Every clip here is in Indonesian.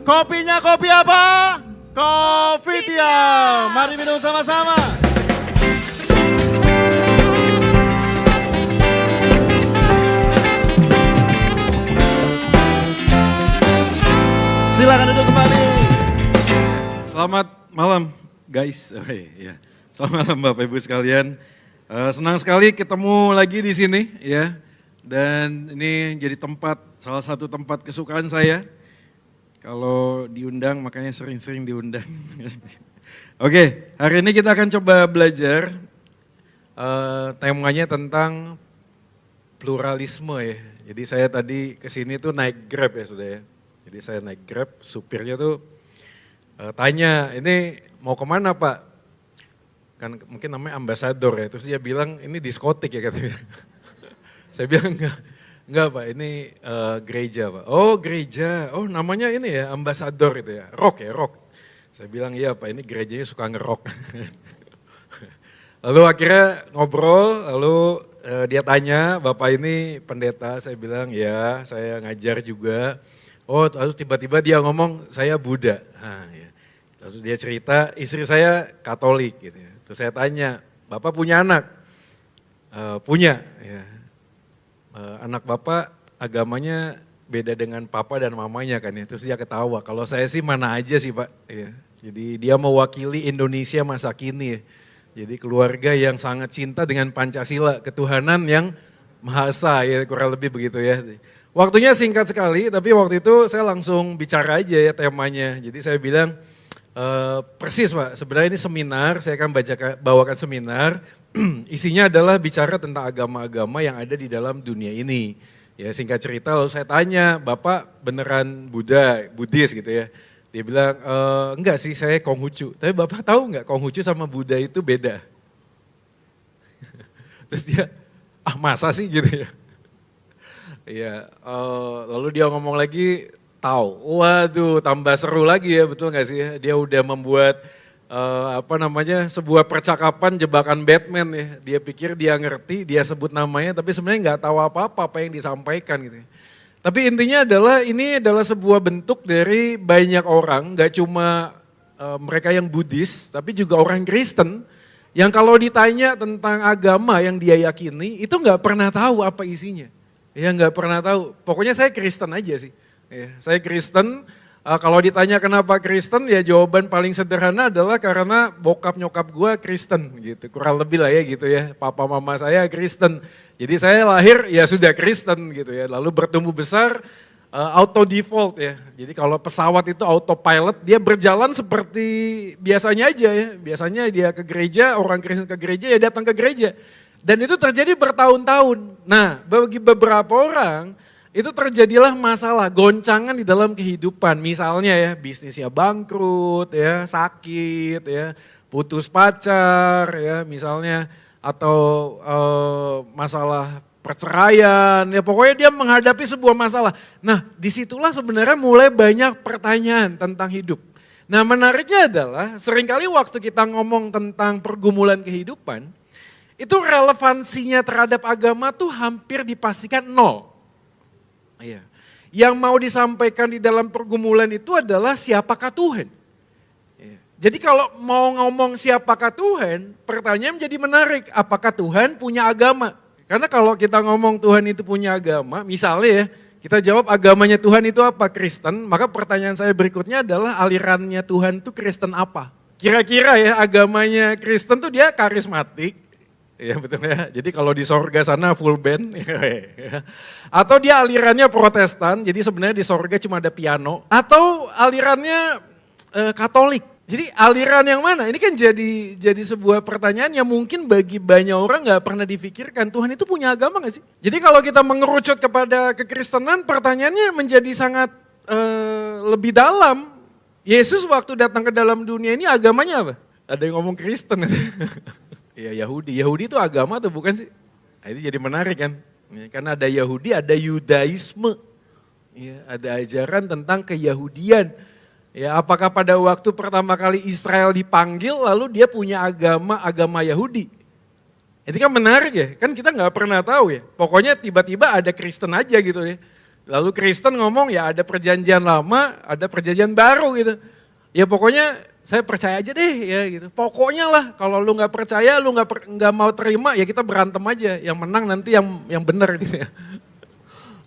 Kopinya kopi apa? Kopi Tiam. Mari minum sama-sama. Silakan duduk kembali. Selamat malam guys. Ya. Selamat malam Bapak Ibu sekalian. Senang sekali ketemu lagi di sini ya. Dan ini jadi salah satu tempat kesukaan saya. Kalau diundang makanya sering-sering diundang. Oke, hari ini kita akan coba belajar temanya tentang pluralisme ya. Jadi saya tadi kesini tuh naik Grab ya sudah ya. Jadi saya naik Grab, supirnya tuh tanya, ini mau kemana Pak? Kan mungkin namanya ambasador ya, terus dia bilang ini diskotik ya katanya. Saya bilang enggak Pak, ini gereja Pak. Oh gereja, oh namanya ini ya ambasador itu ya, rock ya rock. Saya bilang iya Pak, ini gerejanya suka ngerok. Lalu akhirnya ngobrol, lalu dia tanya, Bapak ini pendeta? Saya bilang ya, saya ngajar juga. Oh lalu tiba-tiba dia ngomong, saya Buddha. Nah, ya. Terus dia cerita, istri saya Katolik gitu ya. Terus saya tanya, Bapak punya anak? Punya ya. Anak Bapak agamanya beda dengan papa dan mamanya kan ya. Terus dia ketawa, kalau saya sih mana aja sih Pak. Ya. Jadi dia mewakili Indonesia masa kini ya. Jadi keluarga yang sangat cinta dengan Pancasila, ketuhanan yang Maha Esa ya, kurang lebih begitu ya. Waktunya singkat sekali, tapi waktu itu saya langsung bicara aja ya temanya. Jadi saya bilang, persis Pak, sebenarnya ini seminar, saya akan bawakan seminar, isinya adalah bicara tentang agama-agama yang ada di dalam dunia ini. Ya singkat cerita lalu saya tanya, Bapak beneran Buddhis gitu ya. Dia bilang, enggak sih saya Konghucu, tapi Bapak tahu enggak Konghucu sama Buddha itu beda? Terus dia, masa sih gitu ya. Iya, lalu dia ngomong lagi, tahu, waduh tambah seru lagi ya, betul gak sih ya? Dia udah membuat sebuah percakapan jebakan Batman ya. Dia pikir dia ngerti, dia sebut namanya, tapi sebenarnya nggak tahu apa yang disampaikan gitu. Tapi intinya adalah ini adalah sebuah bentuk dari banyak orang, nggak cuma mereka yang Buddhis, tapi juga orang Kristen yang kalau ditanya tentang agama yang dia yakini itu nggak pernah tahu apa isinya. Ya nggak pernah tahu. Pokoknya saya Kristen aja sih. Ya, saya Kristen. Kalau ditanya kenapa Kristen, ya jawaban paling sederhana adalah karena bokap nyokap gue Kristen gitu. Kurang lebih lah ya gitu ya, papa mama saya Kristen. Jadi saya lahir ya sudah Kristen gitu ya. Lalu bertumbuh besar auto default ya. Jadi kalau pesawat itu autopilot, dia berjalan seperti biasanya aja ya. Biasanya dia ke gereja, orang Kristen ke gereja ya datang ke gereja. Dan itu terjadi bertahun-tahun. Nah bagi beberapa orang, itu terjadilah masalah, goncangan di dalam kehidupan. Misalnya ya bisnisnya bangkrut, ya sakit, ya putus pacar, ya misalnya atau masalah perceraian, ya pokoknya dia menghadapi sebuah masalah. Nah disitulah sebenarnya mulai banyak pertanyaan tentang hidup. Nah menariknya adalah seringkali waktu kita ngomong tentang pergumulan kehidupan, itu relevansinya terhadap agama tuh hampir dipastikan nol. Iya. Yang mau disampaikan di dalam pergumulan itu adalah siapakah Tuhan. Iya. Jadi kalau mau ngomong siapakah Tuhan, pertanyaan menjadi menarik. Apakah Tuhan punya agama? Karena kalau kita ngomong Tuhan itu punya agama, misalnya ya, kita jawab agamanya Tuhan itu apa? Kristen. Maka pertanyaan saya berikutnya adalah alirannya Tuhan itu Kristen apa? Kira-kira ya agamanya Kristen tuh dia karismatik. Ya betul ya, jadi kalau di sorga sana full band. Atau dia alirannya Protestan, jadi sebenarnya di sorga cuma ada piano. Atau alirannya Katolik. Jadi aliran yang mana? Ini kan jadi sebuah pertanyaan yang mungkin bagi banyak orang gak pernah difikirkan. Tuhan itu punya agama gak sih? Jadi kalau kita mengerucut kepada kekristenan, pertanyaannya menjadi sangat lebih dalam. Yesus waktu datang ke dalam dunia ini agamanya apa? Ada yang ngomong Kristen. Ya Yahudi itu agama atau bukan sih? Nah, itu jadi menarik kan, ya, karena ada Yahudi, ada Yudaisme, ya, ada ajaran tentang keyahudian. Ya, apakah pada waktu pertama kali Israel dipanggil lalu dia punya agama Yahudi? Itu kan menarik ya, kan kita nggak pernah tahu ya. Pokoknya tiba-tiba ada Kristen aja gitu ya. Lalu Kristen ngomong ya ada perjanjian lama, ada perjanjian baru gitu. Ya pokoknya saya percaya aja deh ya gitu. Pokoknya lah kalau lu nggak percaya, lu nggak mau terima ya kita berantem aja. Yang menang nanti yang benar gitu ya.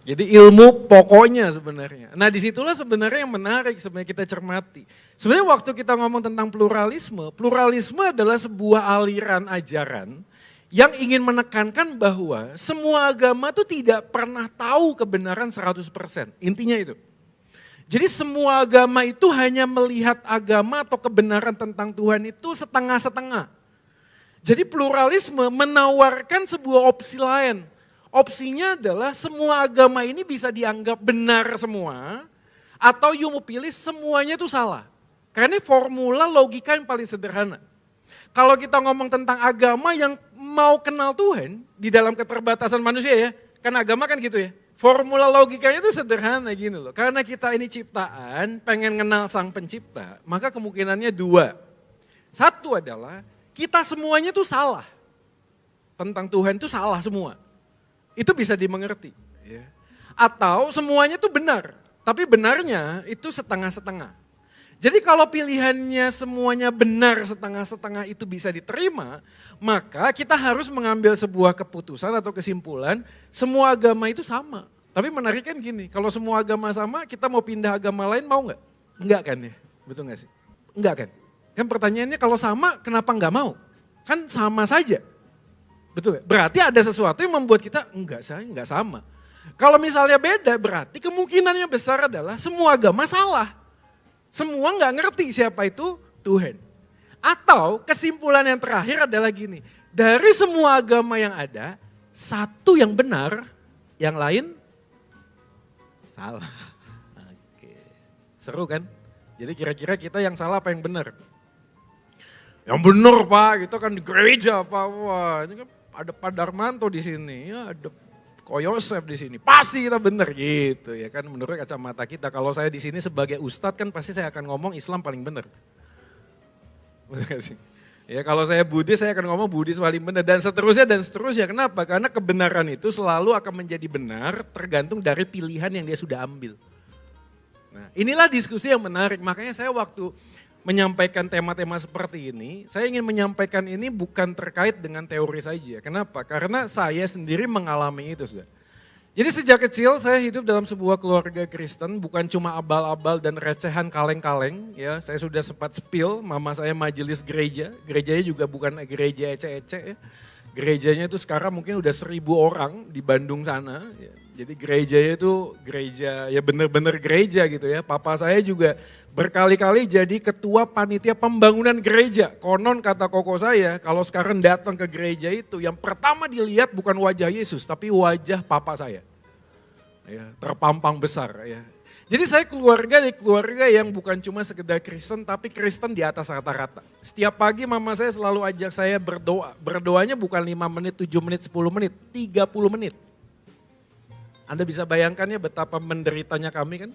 Jadi ilmu pokoknya sebenarnya. Nah disitulah sebenarnya yang menarik sebenarnya kita cermati. Sebenarnya waktu kita ngomong tentang pluralisme, pluralisme adalah sebuah aliran ajaran yang ingin menekankan bahwa semua agama itu tidak pernah tahu kebenaran 100%. Intinya itu. Jadi semua agama itu hanya melihat agama atau kebenaran tentang Tuhan itu setengah-setengah. Jadi pluralisme menawarkan sebuah opsi lain. Opsinya adalah semua agama ini bisa dianggap benar semua, atau you mau pilih semuanya itu salah. Karena ini formula logika yang paling sederhana. Kalau kita ngomong tentang agama yang mau kenal Tuhan di dalam keterbatasan manusia ya, kan agama kan gitu ya. Formula logikanya itu sederhana gini loh. Karena kita ini ciptaan, pengen kenal sang pencipta, maka kemungkinannya dua. Satu adalah kita semuanya tuh salah. Tentang Tuhan itu salah semua. Itu bisa dimengerti. Ya. Atau semuanya tuh benar, tapi benarnya itu setengah-setengah. Jadi kalau pilihannya semuanya benar setengah-setengah itu bisa diterima, maka kita harus mengambil sebuah keputusan atau kesimpulan semua agama itu sama. Tapi menarik kan gini, kalau semua agama sama kita mau pindah agama lain mau nggak? Enggak kan ya, betul nggak sih? Enggak kan? Kan pertanyaannya kalau sama kenapa nggak mau? Kan sama saja. Betul gak? Berarti ada sesuatu yang membuat kita enggak sama. Kalau misalnya beda berarti kemungkinannya besar adalah semua agama salah. Semua nggak ngerti siapa itu Tuhan. Atau kesimpulan yang terakhir adalah gini, dari semua agama yang ada, satu yang benar, yang lain salah. Oke. Seru kan? Jadi kira-kira kita yang salah apa yang benar? Yang benar Pak, kita kan di gereja Pak. Wah, ini kan ada Pak Darmanto di sini, ya ada Ko Yosef di sini, pasti kita benar gitu ya kan menurut kacamata kita. Kalau saya di sini sebagai ustadz kan pasti saya akan ngomong Islam paling benar. Betul gak sih? Ya kalau saya Buddhis saya akan ngomong Buddhis paling benar dan seterusnya dan seterusnya. Kenapa? Karena kebenaran itu selalu akan menjadi benar tergantung dari pilihan yang dia sudah ambil. Nah, inilah diskusi yang menarik. Makanya saya waktu menyampaikan tema-tema seperti ini, saya ingin menyampaikan ini bukan terkait dengan teori saja. Kenapa? Karena saya sendiri mengalami itu sudah. Jadi sejak kecil saya hidup dalam sebuah keluarga Kristen, bukan cuma abal-abal dan recehan kaleng-kaleng. Ya, saya sudah sempat spill, mama saya majelis gereja, gerejanya juga bukan gereja ece-ece. Ya. Gerejanya itu sekarang mungkin udah 1.000 orang di Bandung sana. Ya. Jadi gerejanya itu gereja, ya bener-bener gereja gitu ya. Papa saya juga berkali-kali jadi ketua panitia pembangunan gereja. Konon kata koko saya, kalau sekarang datang ke gereja itu yang pertama dilihat bukan wajah Yesus, tapi wajah papa saya. Ya, terpampang besar ya. Jadi saya dari keluarga yang bukan cuma sekedar Kristen, tapi Kristen di atas rata-rata. Setiap pagi mama saya selalu ajak saya berdoa. Berdoanya bukan 5 menit, 7 menit, 10 menit, 30 menit. Anda bisa bayangkan ya betapa menderitanya kami kan.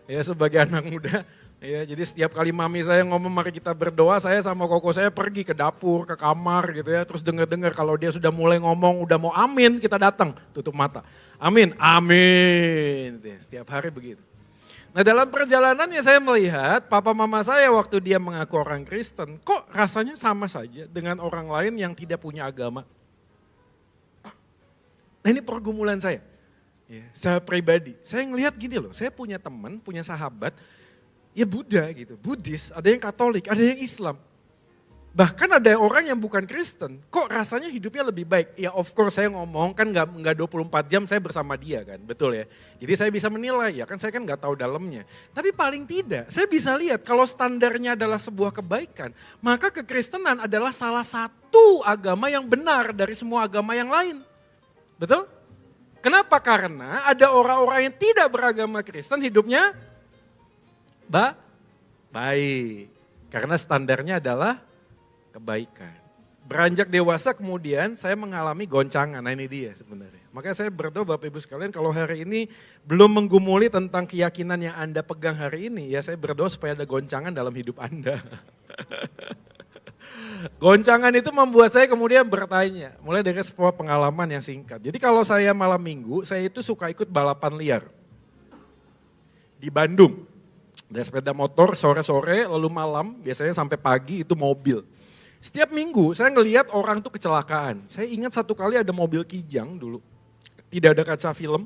Ya sebagai anak muda. Ya, jadi setiap kali mami saya ngomong mari kita berdoa, saya sama koko saya pergi ke dapur, ke kamar gitu ya. Terus dengar-dengar kalau dia sudah mulai ngomong, udah mau amin, kita datang, tutup mata. Amin, amin. Setiap hari begitu. Nah dalam perjalanannya saya melihat papa mama saya waktu dia mengaku orang Kristen, kok rasanya sama saja dengan orang lain yang tidak punya agama. Nah ini pergumulan saya. Ya, secara pribadi, saya ngelihat gini loh, saya punya teman, punya sahabat, ya Buddha gitu, Buddhis, ada yang Katolik, ada yang Islam. Bahkan ada orang yang bukan Kristen, kok rasanya hidupnya lebih baik. Ya of course saya ngomong kan nggak 24 jam saya bersama dia kan, betul ya. Jadi saya bisa menilai, ya kan saya kan nggak tahu dalamnya. Tapi paling tidak, saya bisa lihat kalau standarnya adalah sebuah kebaikan, maka kekristenan adalah salah satu agama yang benar dari semua agama yang lain. Betul? Kenapa? Karena ada orang-orang yang tidak beragama Kristen hidupnya baik. Karena standarnya adalah kebaikan. Beranjak dewasa kemudian saya mengalami goncangan, nah ini dia sebenarnya. Makanya saya berdoa Bapak Ibu sekalian kalau hari ini belum menggumuli tentang keyakinan yang Anda pegang hari ini, ya saya berdoa supaya ada goncangan dalam hidup Anda. Goncangan itu membuat saya kemudian bertanya, mulai dari sebuah pengalaman yang singkat. Jadi kalau saya malam minggu, saya itu suka ikut balapan liar. Di Bandung, ada sepeda motor sore-sore, lalu malam, biasanya sampai pagi itu mobil. Setiap minggu saya ngelihat orang tuh kecelakaan. Saya ingat satu kali ada mobil Kijang dulu, tidak ada kaca film.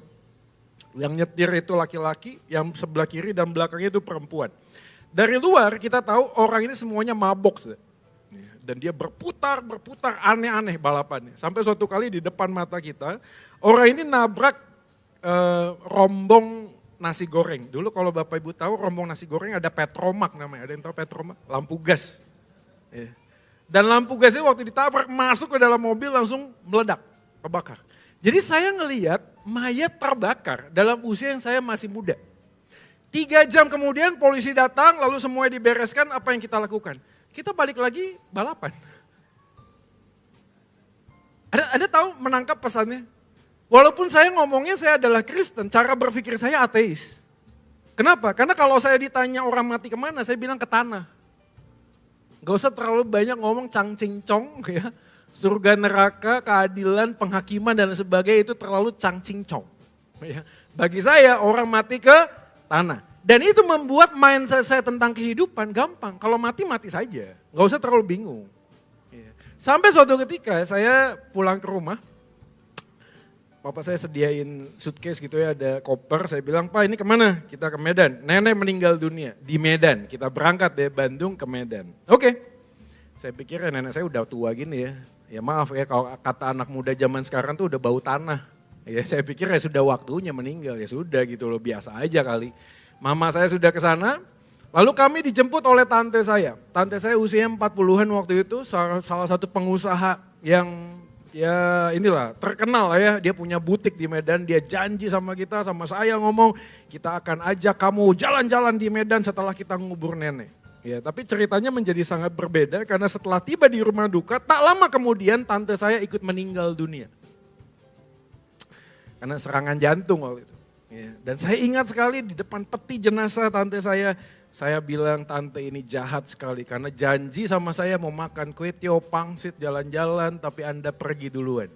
Yang nyetir itu laki-laki, yang sebelah kiri dan belakangnya itu perempuan. Dari luar kita tahu orang ini semuanya mabok. Dan dia berputar aneh-aneh balapannya. Sampai suatu kali di depan mata kita, orang ini nabrak rombong nasi goreng. Dulu kalau Bapak Ibu tahu rombong nasi goreng ada petromak namanya. Ada yang tahu petromak? Lampu gas. Dan lampu gasnya waktu ditabrak masuk ke dalam mobil langsung meledak, kebakar. Jadi saya ngelihat mayat terbakar dalam usia yang saya masih muda. 3 jam kemudian polisi datang lalu semuanya dibereskan, apa yang kita lakukan? Kita balik lagi balapan. Ada tahu menangkap pesannya? Walaupun saya ngomongnya saya adalah Kristen, cara berpikir saya ateis. Kenapa? Karena kalau saya ditanya orang mati kemana, saya bilang ke tanah. Gak usah terlalu banyak ngomong cang cincong ya. Surga neraka, keadilan, penghakiman dan sebagainya itu terlalu cang cincong. Ya. Bagi saya orang mati ke tanah. Dan itu membuat mindset saya tentang kehidupan gampang. Kalau mati, mati saja. Gak usah terlalu bingung. Ya. Sampai suatu ketika saya pulang ke rumah. Bapak saya sediain suitcase gitu ya, ada koper. Saya bilang, Pak ini kemana? Kita ke Medan. Nenek meninggal dunia di Medan. Kita berangkat dari Bandung ke Medan. Oke. Saya pikir ya nenek saya udah tua gini ya. Ya maaf ya kalau kata anak muda zaman sekarang tuh udah bau tanah. Ya saya pikir ya sudah waktunya meninggal. Ya sudah gitu loh, biasa aja kali. Mama saya sudah ke sana. Lalu kami dijemput oleh tante saya. Tante saya usia 40-an waktu itu, salah satu pengusaha yang ya inilah terkenal lah ya. Dia punya butik di Medan, dia janji sama kita, sama saya ngomong, kita akan ajak kamu jalan-jalan di Medan setelah kita ngubur nenek. Ya, tapi ceritanya menjadi sangat berbeda karena setelah tiba di rumah duka, tak lama kemudian tante saya ikut meninggal dunia. Karena serangan jantung waktu itu. Ya, dan saya ingat sekali di depan peti jenazah tante saya bilang tante ini jahat sekali karena janji sama saya mau makan kue tio pangsit jalan-jalan tapi Anda pergi duluan.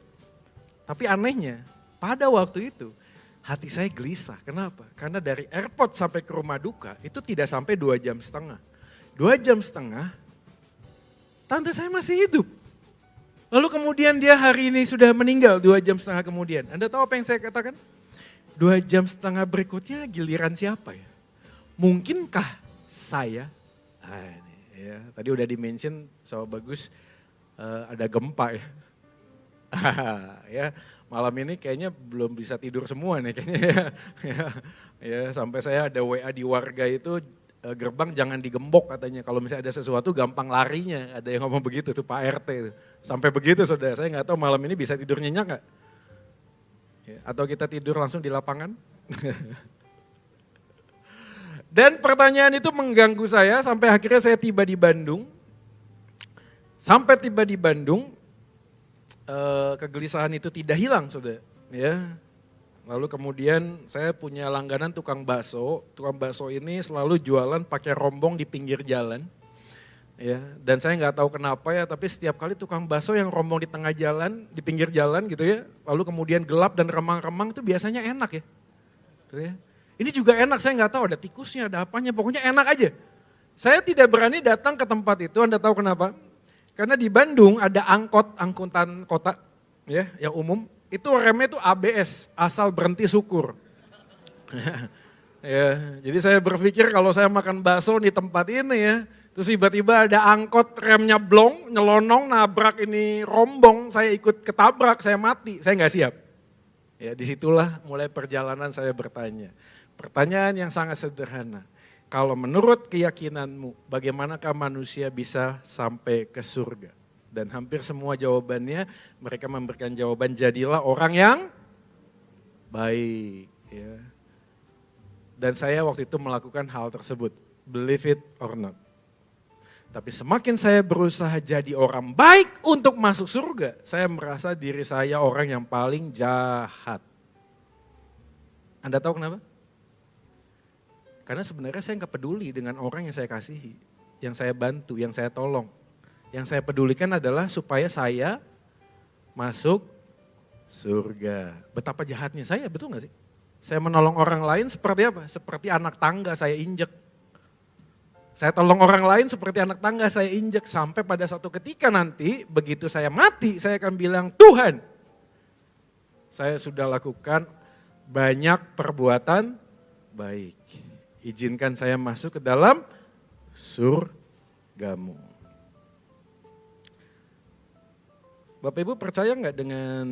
Tapi anehnya pada waktu itu hati saya gelisah. Kenapa? Karena dari airport sampai ke rumah duka itu tidak sampai 2,5 jam. 2,5 jam, tante saya masih hidup. Lalu kemudian dia hari ini sudah meninggal 2,5 jam kemudian. Anda tahu apa yang saya katakan? 2,5 jam berikutnya giliran siapa ya? Mungkinkah saya? Ya, tadi udah di-mention sama Bagus ada gempa ya. Ya, malam ini kayaknya belum bisa tidur semua nih kayaknya ya, sampai saya ada WA di warga itu gerbang jangan digembok katanya. Kalau misalnya ada sesuatu gampang larinya. Ada yang ngomong begitu tuh Pak RT. Tuh. Sampai begitu saudara. Saya nggak tahu malam ini bisa tidur nyenyak nggak? Ya, atau kita tidur langsung di lapangan? Dan pertanyaan itu mengganggu saya sampai akhirnya saya tiba di Bandung. Sampai tiba di Bandung, kegelisahan itu tidak hilang saudara. Ya. Lalu kemudian saya punya langganan tukang bakso. Tukang bakso ini selalu jualan pakai rombong di pinggir jalan. Ya, dan saya nggak tahu kenapa ya, tapi setiap kali tukang bakso yang rombong di tengah jalan, di pinggir jalan gitu ya, lalu kemudian gelap dan remang-remang itu biasanya enak ya. Gitu ya. Ini juga enak, saya nggak tahu ada tikusnya, ada apanya, pokoknya enak aja. Saya tidak berani datang ke tempat itu, Anda tahu kenapa? Karena di Bandung ada angkutan kota ya, yang umum. Itu remnya itu ABS, asal berhenti syukur. Ya, jadi saya berpikir kalau saya makan bakso di tempat ini ya, terus tiba-tiba ada angkot remnya blong, nyelonong, nabrak ini rombong, saya ikut ketabrak, saya mati, saya nggak siap. Ya, disitulah mulai perjalanan saya bertanya. Pertanyaan yang sangat sederhana, kalau menurut keyakinanmu, bagaimanakah manusia bisa sampai ke surga? Dan hampir semua jawabannya mereka memberikan jawaban jadilah orang yang baik. Ya. Dan saya waktu itu melakukan hal tersebut, believe it or not. Tapi semakin saya berusaha jadi orang baik untuk masuk surga, saya merasa diri saya orang yang paling jahat. Anda tahu kenapa? Karena sebenarnya saya nggak peduli dengan orang yang saya kasihi, yang saya bantu, yang saya tolong. Yang saya pedulikan adalah supaya saya masuk surga. Betapa jahatnya saya, betul gak sih? Saya menolong orang lain seperti apa? Seperti anak tangga saya injek. Saya tolong orang lain seperti anak tangga saya injek. Sampai pada satu ketika nanti, begitu saya mati, saya akan bilang, Tuhan, saya sudah lakukan banyak perbuatan baik. Izinkan saya masuk ke dalam surgamu. Bapak Ibu percaya nggak dengan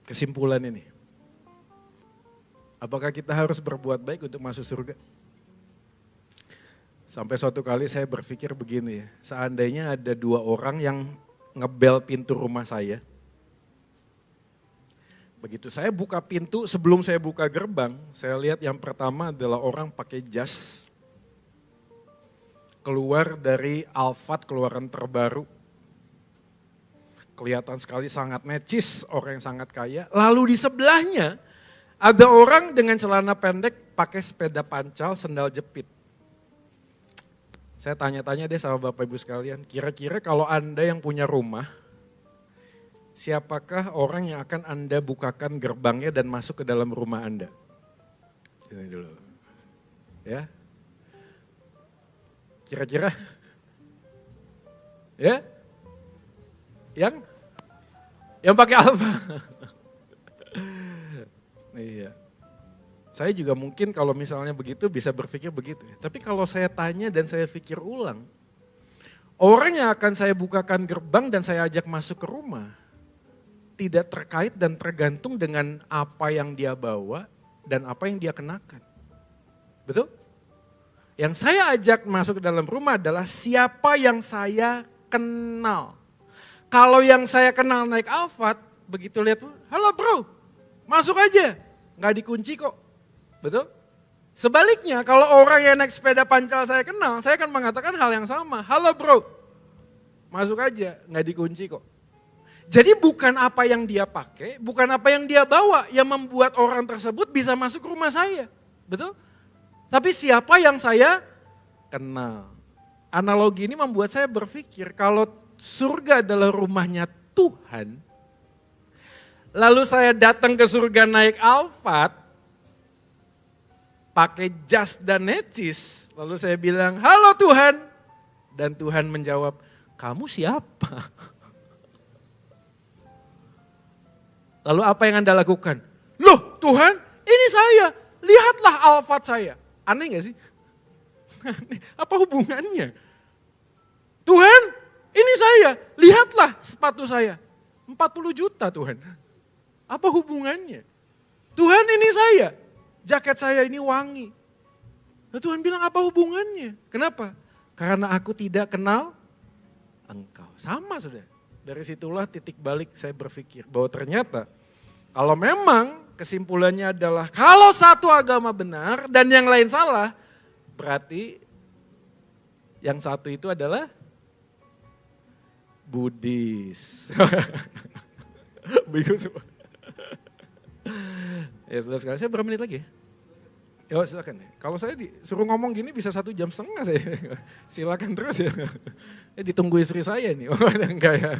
kesimpulan ini? Apakah kita harus berbuat baik untuk masuk surga? Sampai suatu kali saya berpikir begini ya, seandainya ada 2 orang yang ngebel pintu rumah saya. Begitu saya buka pintu, sebelum saya buka gerbang, saya lihat yang pertama adalah orang pakai jas. Keluar dari Alphard keluaran terbaru. Kelihatan sekali sangat necis, orang yang sangat kaya. Lalu di sebelahnya ada orang dengan celana pendek pakai sepeda pancal, sendal jepit. Saya tanya-tanya deh sama Bapak Ibu sekalian, kira-kira kalau Anda yang punya rumah, siapakah orang yang akan Anda bukakan gerbangnya dan masuk ke dalam rumah Anda? Ini dulu. Ya. Kira-kira? Ya? Yang pakai apa? Iya. Saya juga mungkin kalau misalnya begitu bisa berpikir begitu. Tapi kalau saya tanya dan saya pikir ulang, orang yang akan saya bukakan gerbang dan saya ajak masuk ke rumah, tidak terkait dan tergantung dengan apa yang dia bawa dan apa yang dia kenakan. Betul? Yang saya ajak masuk ke dalam rumah adalah siapa yang saya kenal. Kalau yang saya kenal naik Alphard, begitu lihat, halo bro, masuk aja. Nggak dikunci kok, betul? Sebaliknya kalau orang yang naik sepeda pancal saya kenal, saya akan mengatakan hal yang sama. Halo bro, masuk aja, nggak dikunci kok. Jadi bukan apa yang dia pakai, bukan apa yang dia bawa yang membuat orang tersebut bisa masuk rumah saya, betul? Tapi siapa yang saya kenal. Analogi ini membuat saya berpikir kalau surga adalah rumahnya Tuhan, lalu saya datang ke surga naik Alphard, pakai jas dan necis, lalu saya bilang, halo Tuhan, dan Tuhan menjawab, kamu siapa? Lalu apa yang Anda lakukan? Loh Tuhan, ini saya, lihatlah Alphard saya. Aneh gak sih? Aneh. Apa hubungannya? Tuhan, ini saya, lihatlah sepatu saya. 40 juta Tuhan. Apa hubungannya? Tuhan ini saya, jaket saya ini wangi. Nah, Tuhan bilang apa hubungannya? Kenapa? Karena aku tidak kenal engkau. Sama sudah. Dari situlah titik balik saya berpikir bahwa ternyata kalau memang kesimpulannya adalah kalau satu agama benar dan yang lain salah, berarti yang satu itu adalah Buddhis. Bingung semua. Ya sudah sekali, saya berapa menit lagi ya? Ya silakan ya. Kalau saya disuruh ngomong gini bisa 1,5 jam saya. Silakan terus ya. Ditunggu istri saya nih. Oh enggak ya.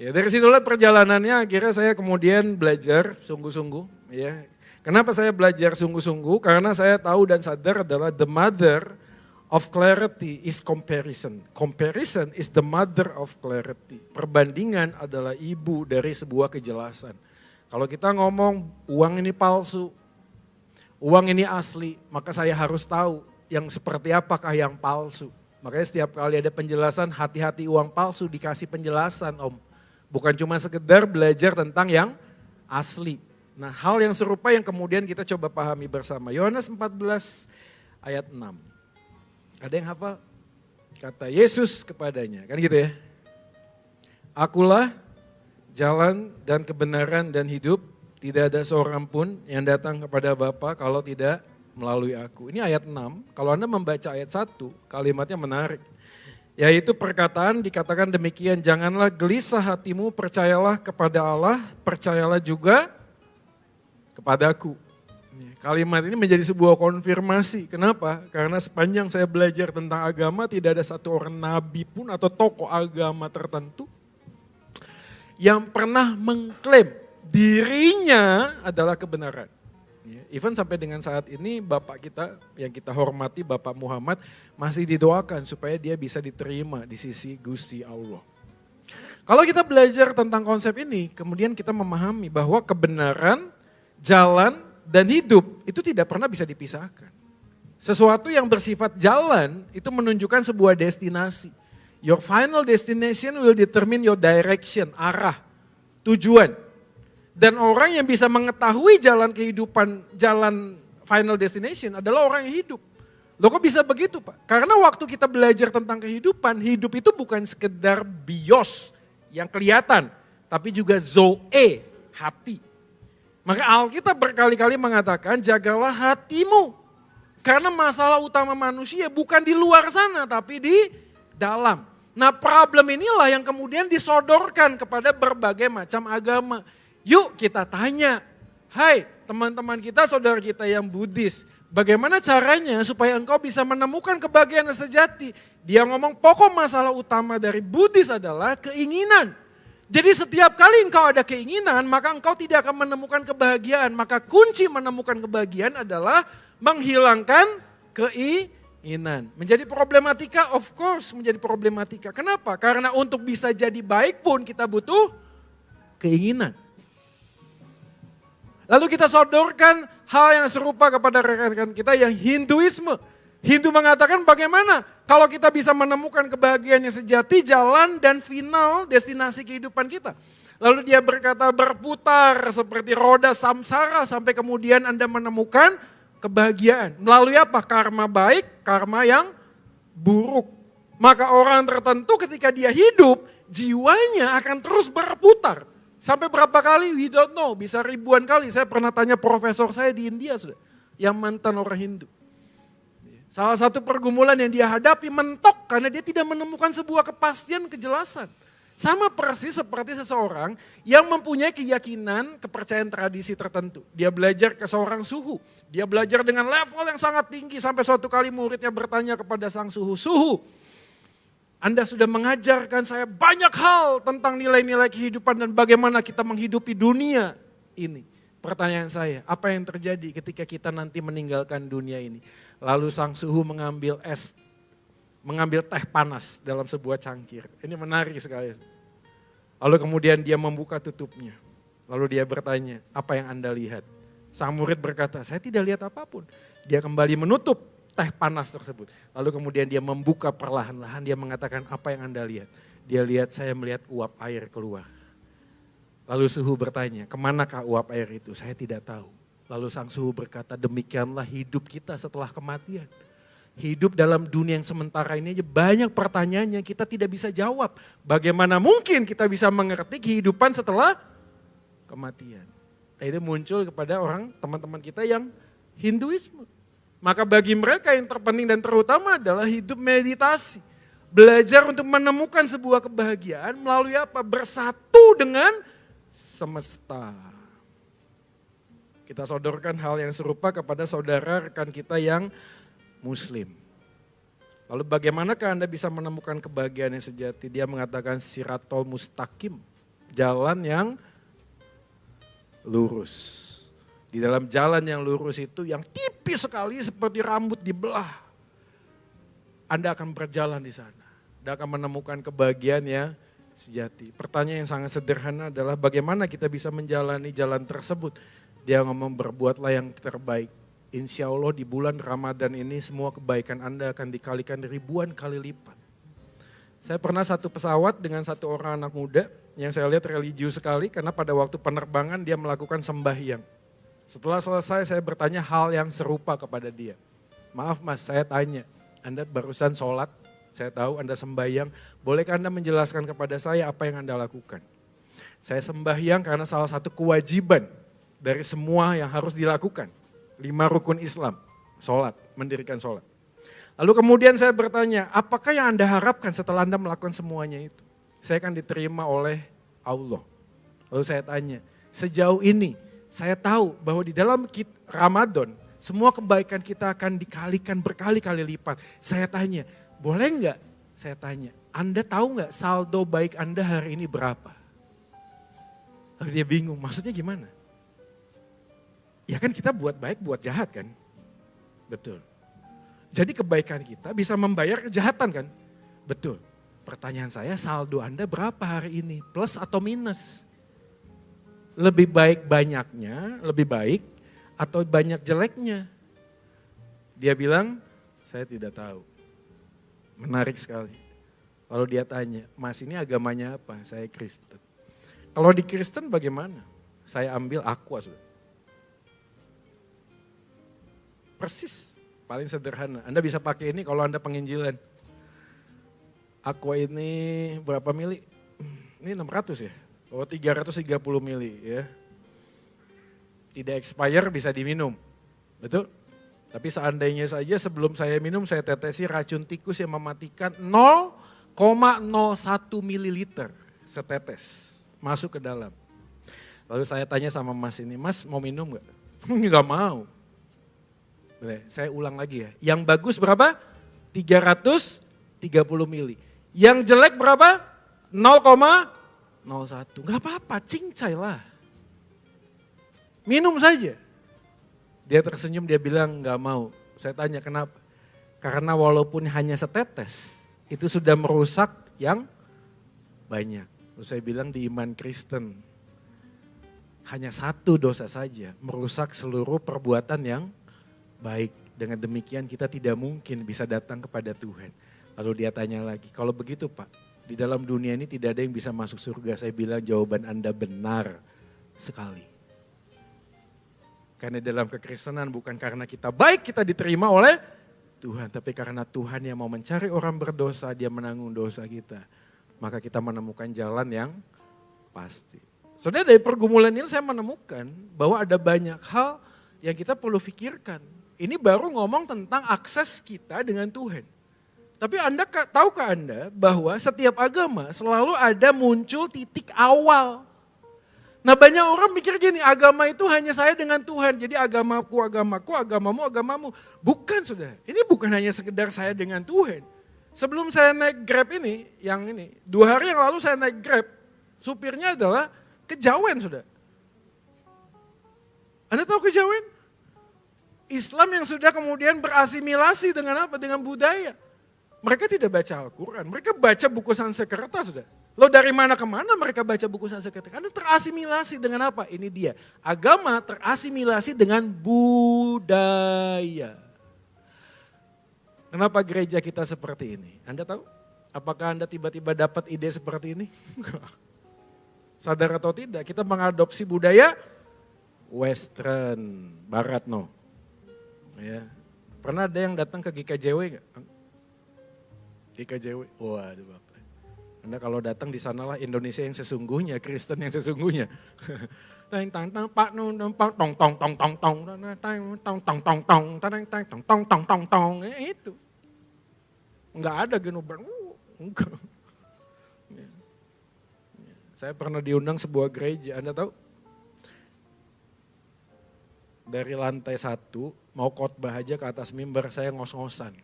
Ya dari situlah perjalanannya akhirnya saya kemudian belajar sungguh-sungguh. Ya. Kenapa saya belajar sungguh-sungguh? Karena saya tahu dan sadar adalah the mother of clarity is comparison. Comparison is the mother of clarity. Perbandingan adalah ibu dari sebuah kejelasan. Kalau kita ngomong uang ini palsu, uang ini asli, maka saya harus tahu yang seperti apakah yang palsu. Makanya setiap kali ada penjelasan, hati-hati uang palsu dikasih penjelasan Om. Bukan cuma sekedar belajar tentang yang asli. Nah hal yang serupa yang kemudian kita coba pahami bersama. Yohanes 14 ayat 6. Ada yang hafal? Kata Yesus kepadanya, kan gitu ya. Akulah jalan dan kebenaran dan hidup, tidak ada seorang pun yang datang kepada Bapa kalau tidak melalui aku. Ini ayat 6, kalau Anda membaca ayat 1, kalimatnya menarik. Yaitu perkataan dikatakan demikian, janganlah gelisah hatimu, percayalah kepada Allah, percayalah juga kepadaku. Kalimat ini menjadi sebuah konfirmasi. Kenapa? Karena sepanjang saya belajar tentang agama, tidak ada satu orang nabi pun atau tokoh agama tertentu yang pernah mengklaim dirinya adalah kebenaran. Even sampai dengan saat ini Bapak kita yang kita hormati, Bapak Muhammad, masih didoakan supaya dia bisa diterima di sisi Gusti Allah. Kalau kita belajar tentang konsep ini, kemudian kita memahami bahwa kebenaran, jalan, dan hidup itu tidak pernah bisa dipisahkan. Sesuatu yang bersifat jalan itu menunjukkan sebuah destinasi. Your final destination will determine your direction, arah, tujuan. Dan orang yang bisa mengetahui jalan kehidupan, jalan final destination adalah orang yang hidup. Loh kok bisa begitu Pak? Karena waktu kita belajar tentang kehidupan, hidup itu bukan sekedar bios yang kelihatan, tapi juga zoe, hati. Maka Alkitab berkali-kali mengatakan jagalah hatimu. Karena masalah utama manusia bukan di luar sana tapi di dalam. Nah problem inilah yang kemudian disodorkan kepada berbagai macam agama. Yuk kita tanya, hai teman-teman kita, saudara kita yang Buddhis. Bagaimana caranya supaya engkau bisa menemukan kebahagiaan sejati? Dia ngomong pokok masalah utama dari Buddhis adalah keinginan. Jadi setiap kali engkau ada keinginan, maka engkau tidak akan menemukan kebahagiaan. Maka kunci menemukan kebahagiaan adalah menghilangkan keinginan. Menjadi problematika, of course menjadi problematika. Kenapa? Karena untuk bisa jadi baik pun kita butuh keinginan. Lalu kita sodorkan hal yang serupa kepada rekan-rekan kita yang Hinduisme. Hindu mengatakan bagaimana kalau kita bisa menemukan kebahagiaan yang sejati, jalan dan final destinasi kehidupan kita. Lalu dia berkata berputar seperti roda samsara sampai kemudian Anda menemukan kebahagiaan. Melalui apa? Karma baik, karma yang buruk. Maka orang tertentu ketika dia hidup, jiwanya akan terus berputar. Sampai berapa kali? We don't know, bisa ribuan kali. Saya pernah tanya profesor saya di India sudah, yang mantan orang Hindu. Salah satu pergumulan yang dia hadapi mentok karena dia tidak menemukan sebuah kepastian, kejelasan. Sama persis seperti seseorang yang mempunyai keyakinan, kepercayaan tradisi tertentu. Dia belajar ke seorang suhu, dia belajar dengan level yang sangat tinggi sampai suatu kali muridnya bertanya kepada sang suhu, "Suhu, Anda sudah mengajarkan saya banyak hal tentang nilai-nilai kehidupan dan bagaimana kita menghidupi dunia ini. Pertanyaan saya, apa yang terjadi ketika kita nanti meninggalkan dunia ini?" Lalu sang suhu mengambil teh panas dalam sebuah cangkir. Ini menarik sekali. Lalu kemudian dia membuka tutupnya. Lalu dia bertanya, apa yang Anda lihat? Sang murid berkata, saya tidak lihat apapun. Dia kembali menutup teh panas tersebut. Lalu kemudian dia membuka perlahan-lahan, dia mengatakan, apa yang Anda lihat? Dia lihat, saya melihat uap air keluar. Lalu suhu bertanya, kemanakah uap air itu? Saya tidak tahu. Lalu sang suhu berkata, demikianlah hidup kita setelah kematian. Hidup dalam dunia yang sementara ini aja banyak pertanyaan yang kita tidak bisa jawab. Bagaimana mungkin kita bisa mengerti kehidupan setelah kematian? Ini muncul kepada orang teman-teman kita yang Hinduisme. Maka bagi mereka yang terpenting dan terutama adalah hidup meditasi. Belajar untuk menemukan sebuah kebahagiaan melalui apa? Bersatu dengan semesta. Kita sodorkan hal yang serupa kepada saudara rekan kita yang Muslim. Lalu bagaimanakah Anda bisa menemukan kebahagiaan yang sejati? Dia mengatakan siratul mustaqim, jalan yang lurus. Di dalam jalan yang lurus itu yang tipis sekali seperti rambut dibelah. Anda akan berjalan di sana. Anda akan menemukan kebahagiaan yang sejati. Pertanyaan yang sangat sederhana adalah bagaimana kita bisa menjalani jalan tersebut? Dia ngomong berbuatlah yang terbaik. Insya Allah di bulan Ramadan ini semua kebaikan Anda akan dikalikan ribuan kali lipat. Saya pernah satu pesawat dengan satu orang anak muda yang saya lihat religius sekali karena pada waktu penerbangan dia melakukan sembahyang. Setelah selesai saya bertanya hal yang serupa kepada dia. Maaf mas, saya tanya, Anda barusan sholat, saya tahu Anda sembahyang, bolehkah Anda menjelaskan kepada saya apa yang Anda lakukan? Saya sembahyang karena salah satu kewajiban dari semua yang harus dilakukan. 5 rukun Islam, sholat, mendirikan sholat. Lalu kemudian saya bertanya, apakah yang Anda harapkan setelah Anda melakukan semuanya itu? Saya akan diterima oleh Allah. Lalu saya tanya, sejauh ini Saya tahu bahwa di dalam Ramadan, semua kebaikan kita akan dikalikan berkali-kali lipat. Saya tanya, boleh nggak? Saya tanya, Anda tahu nggak saldo baik Anda hari ini berapa? Lalu dia bingung, maksudnya gimana? Ya kan kita buat baik, buat jahat kan? Betul. Jadi kebaikan kita bisa membayar kejahatan kan? Betul. Pertanyaan saya, saldo Anda berapa hari ini? Plus atau minus? Lebih baik banyaknya, lebih baik atau banyak jeleknya? Dia bilang, saya tidak tahu. Menarik sekali. Kalau dia tanya, Mas ini agamanya apa? Saya Kristen. Kalau di Kristen bagaimana? Saya ambil Aqua. Persis, paling sederhana. Anda bisa pakai ini kalau Anda penginjilan. Aqua ini berapa mili? Ini 600 ya? Oh 330 mili ya. Tidak expire bisa diminum, betul? Tapi seandainya saja sebelum saya minum saya tetesi racun tikus yang mematikan 0,01 mililiter setetes masuk ke dalam. Lalu saya tanya sama Mas ini, Mas mau minum gak? Enggak mau. Saya ulang lagi ya, yang bagus berapa? 330 mili. Yang jelek berapa? 0,01. Gak apa-apa, cincai lah. Minum saja. Dia tersenyum, dia bilang gak mau. Saya tanya kenapa? Karena walaupun hanya setetes, itu sudah merusak yang banyak. Terus saya bilang di iman Kristen, hanya satu dosa saja merusak seluruh perbuatan yang baik. Dengan demikian kita tidak mungkin bisa datang kepada Tuhan. Lalu dia tanya lagi, kalau begitu Pak, di dalam dunia ini tidak ada yang bisa masuk surga. Saya bilang jawaban Anda benar sekali. Karena dalam kekristenan bukan karena kita baik kita diterima oleh Tuhan. Tapi karena Tuhan yang mau mencari orang berdosa, dia menanggung dosa kita. Maka kita menemukan jalan yang pasti. Saudara dari pergumulan ini saya menemukan bahwa ada banyak hal yang kita perlu pikirkan. Ini baru ngomong tentang akses kita dengan Tuhan. Tapi tahukah Anda bahwa setiap agama selalu ada muncul titik awal. Nah banyak orang mikir gini, agama itu hanya saya dengan Tuhan. Jadi agamaku, agamamu, agamamu. Bukan saudara, ini bukan hanya sekedar saya dengan Tuhan. Sebelum saya naik Grab ini, 2 hari yang lalu saya naik Grab. Supirnya adalah kejawen saudara. Anda tahu kejawen? Islam yang sudah kemudian berasimilasi dengan apa? Dengan budaya. Mereka tidak baca Al-Quran, mereka baca buku Sanskerta sudah. Lo dari mana ke mana mereka baca buku Sanskerta? Karena terasimilasi dengan apa? Ini dia, agama terasimilasi dengan budaya. Kenapa gereja kita seperti ini? Anda tahu? Apakah Anda tiba-tiba dapat ide seperti ini? Sadar atau tidak, kita mengadopsi budaya Western, Barat no. Ya. Pernah ada yang datang ke GKJW nggak? GKJW, waduh Bapak. Anda kalau datang di sanalah Indonesia yang sesungguhnya, Kristen yang sesungguhnya. Pak tong tong tong tong tong tong tong tong tong tong tong tong tong itu. Enggak ada genober, enggak. Saya pernah diundang sebuah gereja, Anda tahu? Dari lantai 1 mau khotbah aja ke atas mimbar saya ngos-ngosan.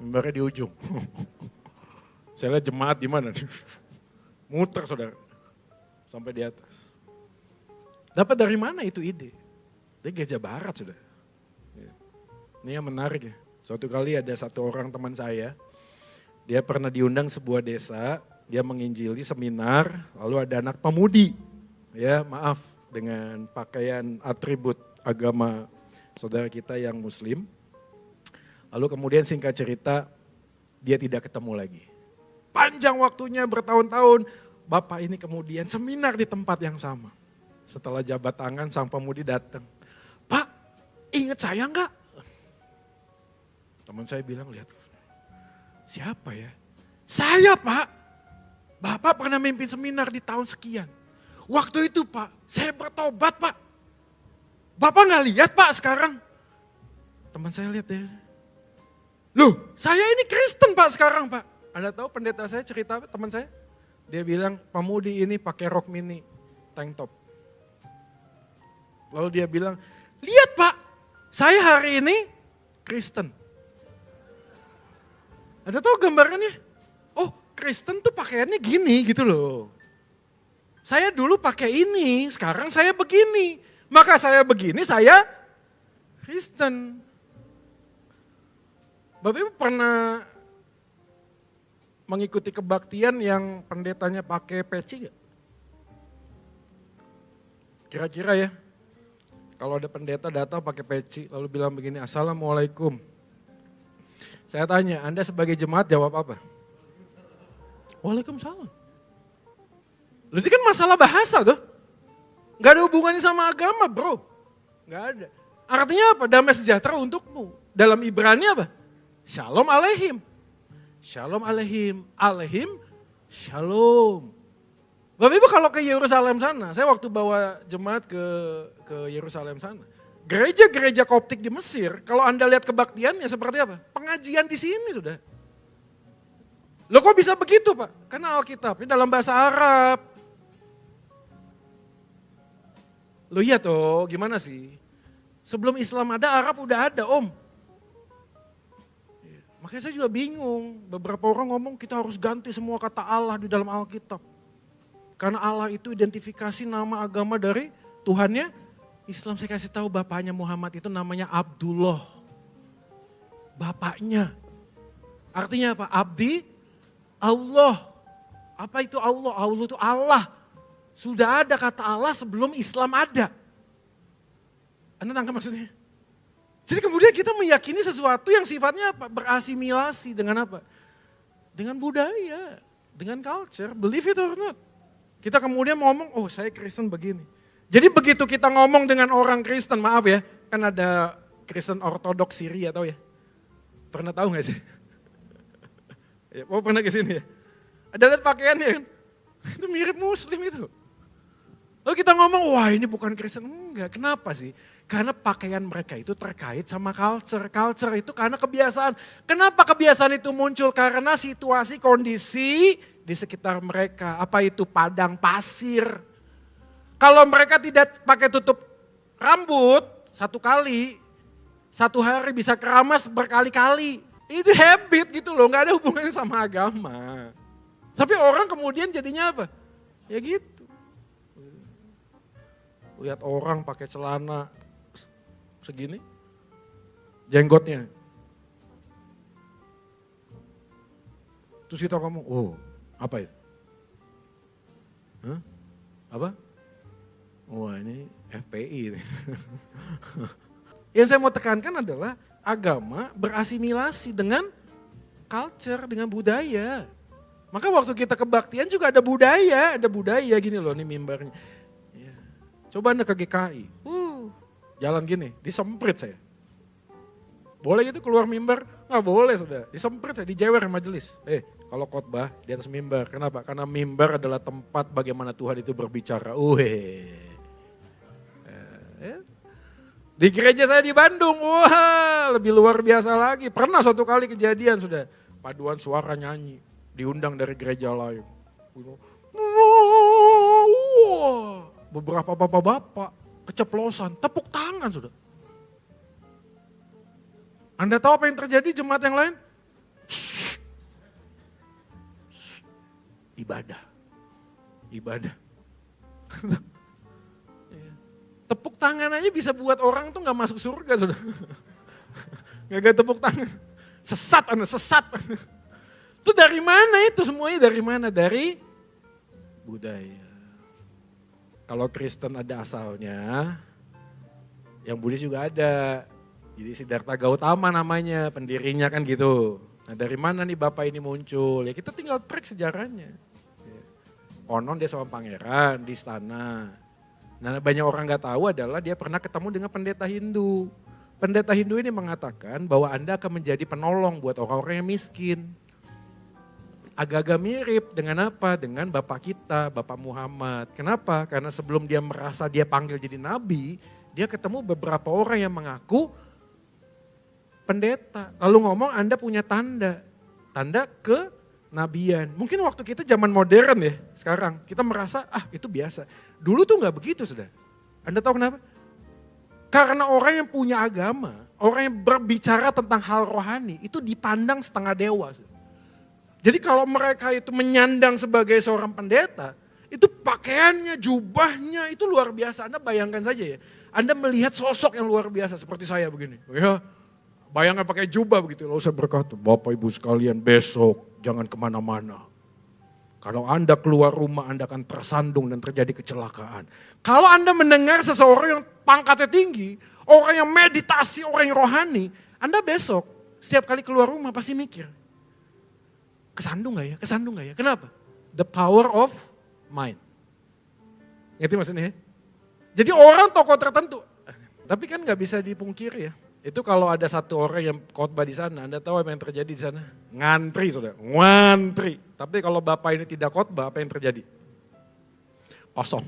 Mimbarnya di ujung. Saya lihat jemaat di mana? Muter saudara. Sampai di atas. Dapat dari mana itu ide? Dari gereja barat saudara. Ini yang menarik ya. Suatu kali ada satu orang teman saya. Dia pernah diundang sebuah desa. Dia menginjili seminar. Lalu ada anak pemudi. Ya maaf. Dengan pakaian atribut agama saudara kita yang muslim. Lalu kemudian singkat cerita, dia tidak ketemu lagi. Panjang waktunya bertahun-tahun, Bapak ini kemudian seminar di tempat yang sama. Setelah jabat tangan, sang pemudi datang. Pak, ingat saya enggak? Teman saya bilang, lihat, siapa ya? Saya Pak, Bapak pernah mimpin seminar di tahun sekian. Waktu itu Pak, saya bertobat Pak. Bapak gak lihat Pak sekarang? Teman saya lihat deh. Loh, saya ini Kristen Pak sekarang Pak. Anda tahu pendeta saya cerita teman saya? Dia bilang pemudi ini pakai rok mini, tank top. Lalu dia bilang, lihat Pak, saya hari ini Kristen. Anda tahu gambarannya? Oh, Kristen tuh pakaiannya gini gitu loh. Saya dulu pakai ini, sekarang saya begini. Maka saya begini, saya Kristen. Bapak Ibu pernah mengikuti kebaktian yang pendetanya pakai peci gak? Kira-kira ya, kalau ada pendeta datang pakai peci lalu bilang begini, Assalamualaikum. Saya tanya, Anda sebagai jemaat jawab apa? Waalaikumsalam. Loh, itu kan masalah bahasa tuh. Gak ada hubungannya sama agama bro. Gak ada. Artinya apa? Damai sejahtera untukmu. Dalam Ibrani apa? Shalom alaihim. Shalom alaihim. Alaihim shalom. Bapak Ibu kalau ke Yerusalem sana, saya waktu bawa jemaat ke Yerusalem sana. Gereja-gereja Koptik di Mesir, kalau Anda lihat kebaktiannya seperti apa? Pengajian di sini sudah. Loh kok bisa begitu Pak? Karena Alkitabnya dalam bahasa Arab. Loh iya toh, gimana sih? Sebelum Islam ada, Arab udah ada Om. Makanya saya juga bingung, beberapa orang ngomong kita harus ganti semua kata Allah di dalam Alkitab. Karena Allah itu identifikasi nama agama dari Tuhannya Islam. Saya kasih tahu bapaknya Muhammad itu namanya Abdullah. Bapaknya. Artinya apa? Abdi Allah. Apa itu Allah? Allah itu Allah. Sudah ada kata Allah sebelum Islam ada. Anda tangkap maksudnya? Jadi kemudian kita meyakini sesuatu yang sifatnya apa? Berasimilasi dengan apa? Dengan budaya, dengan culture, believe it or not. Kita kemudian ngomong, oh saya Kristen begini. Jadi begitu kita ngomong dengan orang Kristen, maaf ya, kan ada Kristen Ortodoks Syria tahu ya? Pernah tahu gak sih? Ya, oh pernah ke sini ya? Ada lihat pakaiannya kan? Itu mirip Muslim itu. Lalu kita ngomong, wah ini bukan Kristen. Enggak, kenapa sih? Karena pakaian mereka itu terkait sama culture. Culture itu karena kebiasaan. Kenapa kebiasaan itu muncul? Karena situasi, kondisi di sekitar mereka. Apa itu? Padang pasir. Kalau mereka tidak pakai tutup rambut satu kali, satu hari bisa keramas berkali-kali. Itu habit gitu loh, gak ada hubungannya sama agama. Tapi orang kemudian jadinya apa? Ya gitu. Lihat orang pakai celana segini, jenggotnya. Terus kita ngomong, oh apa itu? Hah? Apa? Wah ini FPI. Yang saya mau tekankan adalah agama berasimilasi dengan culture, dengan budaya. Maka waktu kita kebaktian juga ada budaya gini loh nih mimbarnya. Ya. Coba Anda ke GKI, jalan gini, disemprit saya. Boleh gitu keluar mimbar? Nggak boleh sudah, disemprit saya, dijewer majelis. Kalau khotbah di atas mimbar, kenapa? Karena mimbar adalah tempat bagaimana Tuhan itu berbicara. Di gereja saya di Bandung, wah lebih luar biasa lagi. Pernah suatu kali kejadian sudah, paduan suara nyanyi, diundang dari gereja lain. Wah, beberapa bapak-bapak keceplosan, tepuk tangan sudah. Anda tahu apa yang terjadi jemaat yang lain? Ibadah. Tepuk tangan aja bisa buat orang tuh gak masuk surga sudah. Gak tepuk tangan. Sesat. Itu dari mana itu semuanya? Dari mana? Dari budaya. Kalau Kristen ada asalnya, yang Buddhis juga ada. Jadi Siddhartha Gautama namanya, pendirinya kan gitu. Nah dari mana nih Bapak ini muncul? Ya kita tinggal track sejarahnya. Konon dia sama pangeran di istana. Nah banyak orang gak tahu adalah dia pernah ketemu dengan pendeta Hindu. Pendeta Hindu ini mengatakan bahwa Anda akan menjadi penolong buat orang-orang yang miskin. Agak-agak mirip dengan apa? Dengan Bapak kita, Bapak Muhammad. Kenapa? Karena sebelum dia merasa dia panggil jadi nabi, dia ketemu beberapa orang yang mengaku pendeta. Lalu ngomong Anda punya tanda kenabian. Mungkin waktu kita zaman modern ya sekarang, kita merasa itu biasa. Dulu tuh gak begitu sudah. Anda tahu kenapa? Karena orang yang punya agama, orang yang berbicara tentang hal rohani itu dipandang setengah dewa. Jadi kalau mereka itu menyandang sebagai seorang pendeta, itu pakaiannya, jubahnya itu luar biasa. Anda bayangkan saja ya, Anda melihat sosok yang luar biasa seperti saya begini. Ya, bayangkan pakai jubah begitu. Lalu saya berkata, Bapak Ibu sekalian besok jangan kemana-mana. Kalau Anda keluar rumah, Anda akan tersandung dan terjadi kecelakaan. Kalau Anda mendengar seseorang yang pangkatnya tinggi, orang yang meditasi, orang yang rohani, Anda besok setiap kali keluar rumah pasti mikir, kesandung gak ya, kesandung gak ya, kenapa? The power of mind. Ngerti maksudnya ya? Jadi orang tokoh tertentu, tapi kan gak bisa dipungkiri ya. Itu kalau ada satu orang yang khotbah di sana, Anda tahu apa yang terjadi di sana? Ngantri saudara, ngantri. Tapi kalau Bapak ini tidak khotbah, apa yang terjadi? Kosong.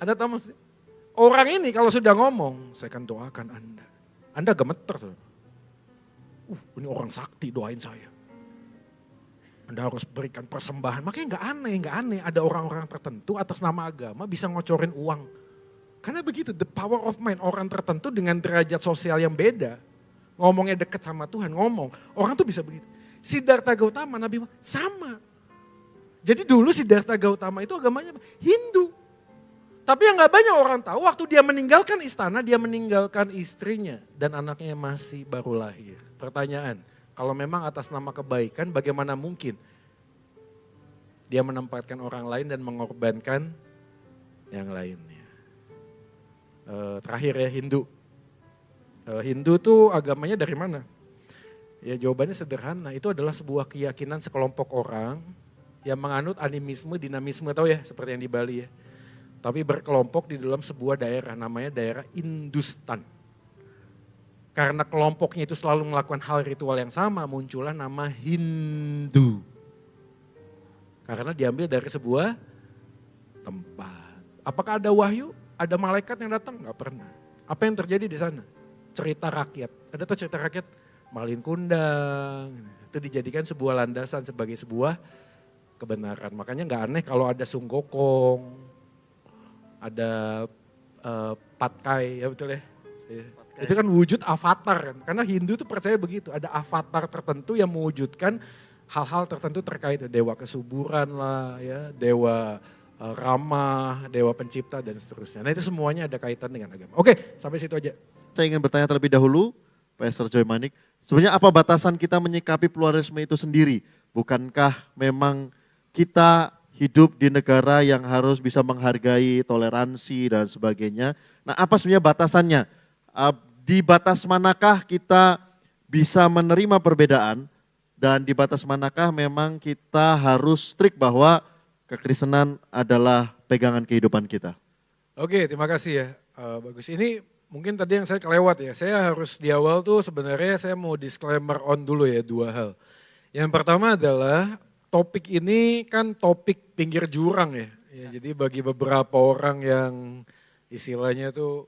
Anda tahu maksudnya? Orang ini kalau sudah ngomong, saya akan doakan Anda. Anda gemeter saudara. Ini orang sakti doain saya. Anda harus berikan persembahan. Makanya nggak aneh. Ada orang-orang tertentu atas nama agama bisa ngocorin uang. Karena begitu, the power of mind, orang tertentu dengan derajat sosial yang beda, ngomongnya dekat sama Tuhan, orang tuh bisa begitu. Siddhartha Gautama, Nabi sama. Jadi dulu Siddhartha Gautama itu agamanya Hindu. Tapi yang gak banyak orang tahu, waktu dia meninggalkan istana, dia meninggalkan istrinya dan anaknya masih baru lahir. Pertanyaan, kalau memang atas nama kebaikan, bagaimana mungkin dia menempatkan orang lain dan mengorbankan yang lainnya? Terakhir ya, Hindu. Hindu tuh agamanya dari mana? Ya jawabannya sederhana, itu adalah sebuah keyakinan sekelompok orang yang menganut animisme, dinamisme, tahu ya, seperti yang di Bali ya. Tapi berkelompok di dalam sebuah daerah, namanya daerah Industan. Karena kelompoknya itu selalu melakukan hal ritual yang sama, muncullah nama Hindu. Karena diambil dari sebuah tempat. Apakah ada wahyu? Ada malaikat yang datang? Gak pernah. Apa yang terjadi di sana? Cerita rakyat. Ada tuh cerita rakyat? Malin kundang. Itu dijadikan sebuah landasan sebagai sebuah kebenaran. Makanya gak aneh kalau ada sunggokong, ada patkai, ya betul ya. Patkai. Itu kan wujud avatar kan. Karena Hindu tuh percaya begitu. Ada avatar tertentu yang mewujudkan hal-hal tertentu terkait dewa kesuburan lah, ya, dewa ramah, dewa pencipta dan seterusnya. Nah itu semuanya ada kaitan dengan agama. Oke, sampai situ aja. Saya ingin bertanya terlebih dahulu, Pastor Joy Manik, sebenarnya apa batasan kita menyikapi pluralisme itu sendiri? Bukankah memang kita hidup di negara yang harus bisa menghargai toleransi dan sebagainya? Nah apa sebenarnya batasannya? Di batas manakah kita bisa menerima perbedaan dan di batas manakah memang kita harus strict bahwa kekristenan adalah pegangan kehidupan kita? Oke, terima kasih ya. Bagus. Ini mungkin tadi yang saya kelewat ya. Saya harus di awal tuh sebenarnya saya mau disclaimer on dulu ya, dua hal. Yang pertama adalah topik ini kan topik pinggir jurang ya. Jadi bagi beberapa orang yang istilahnya tuh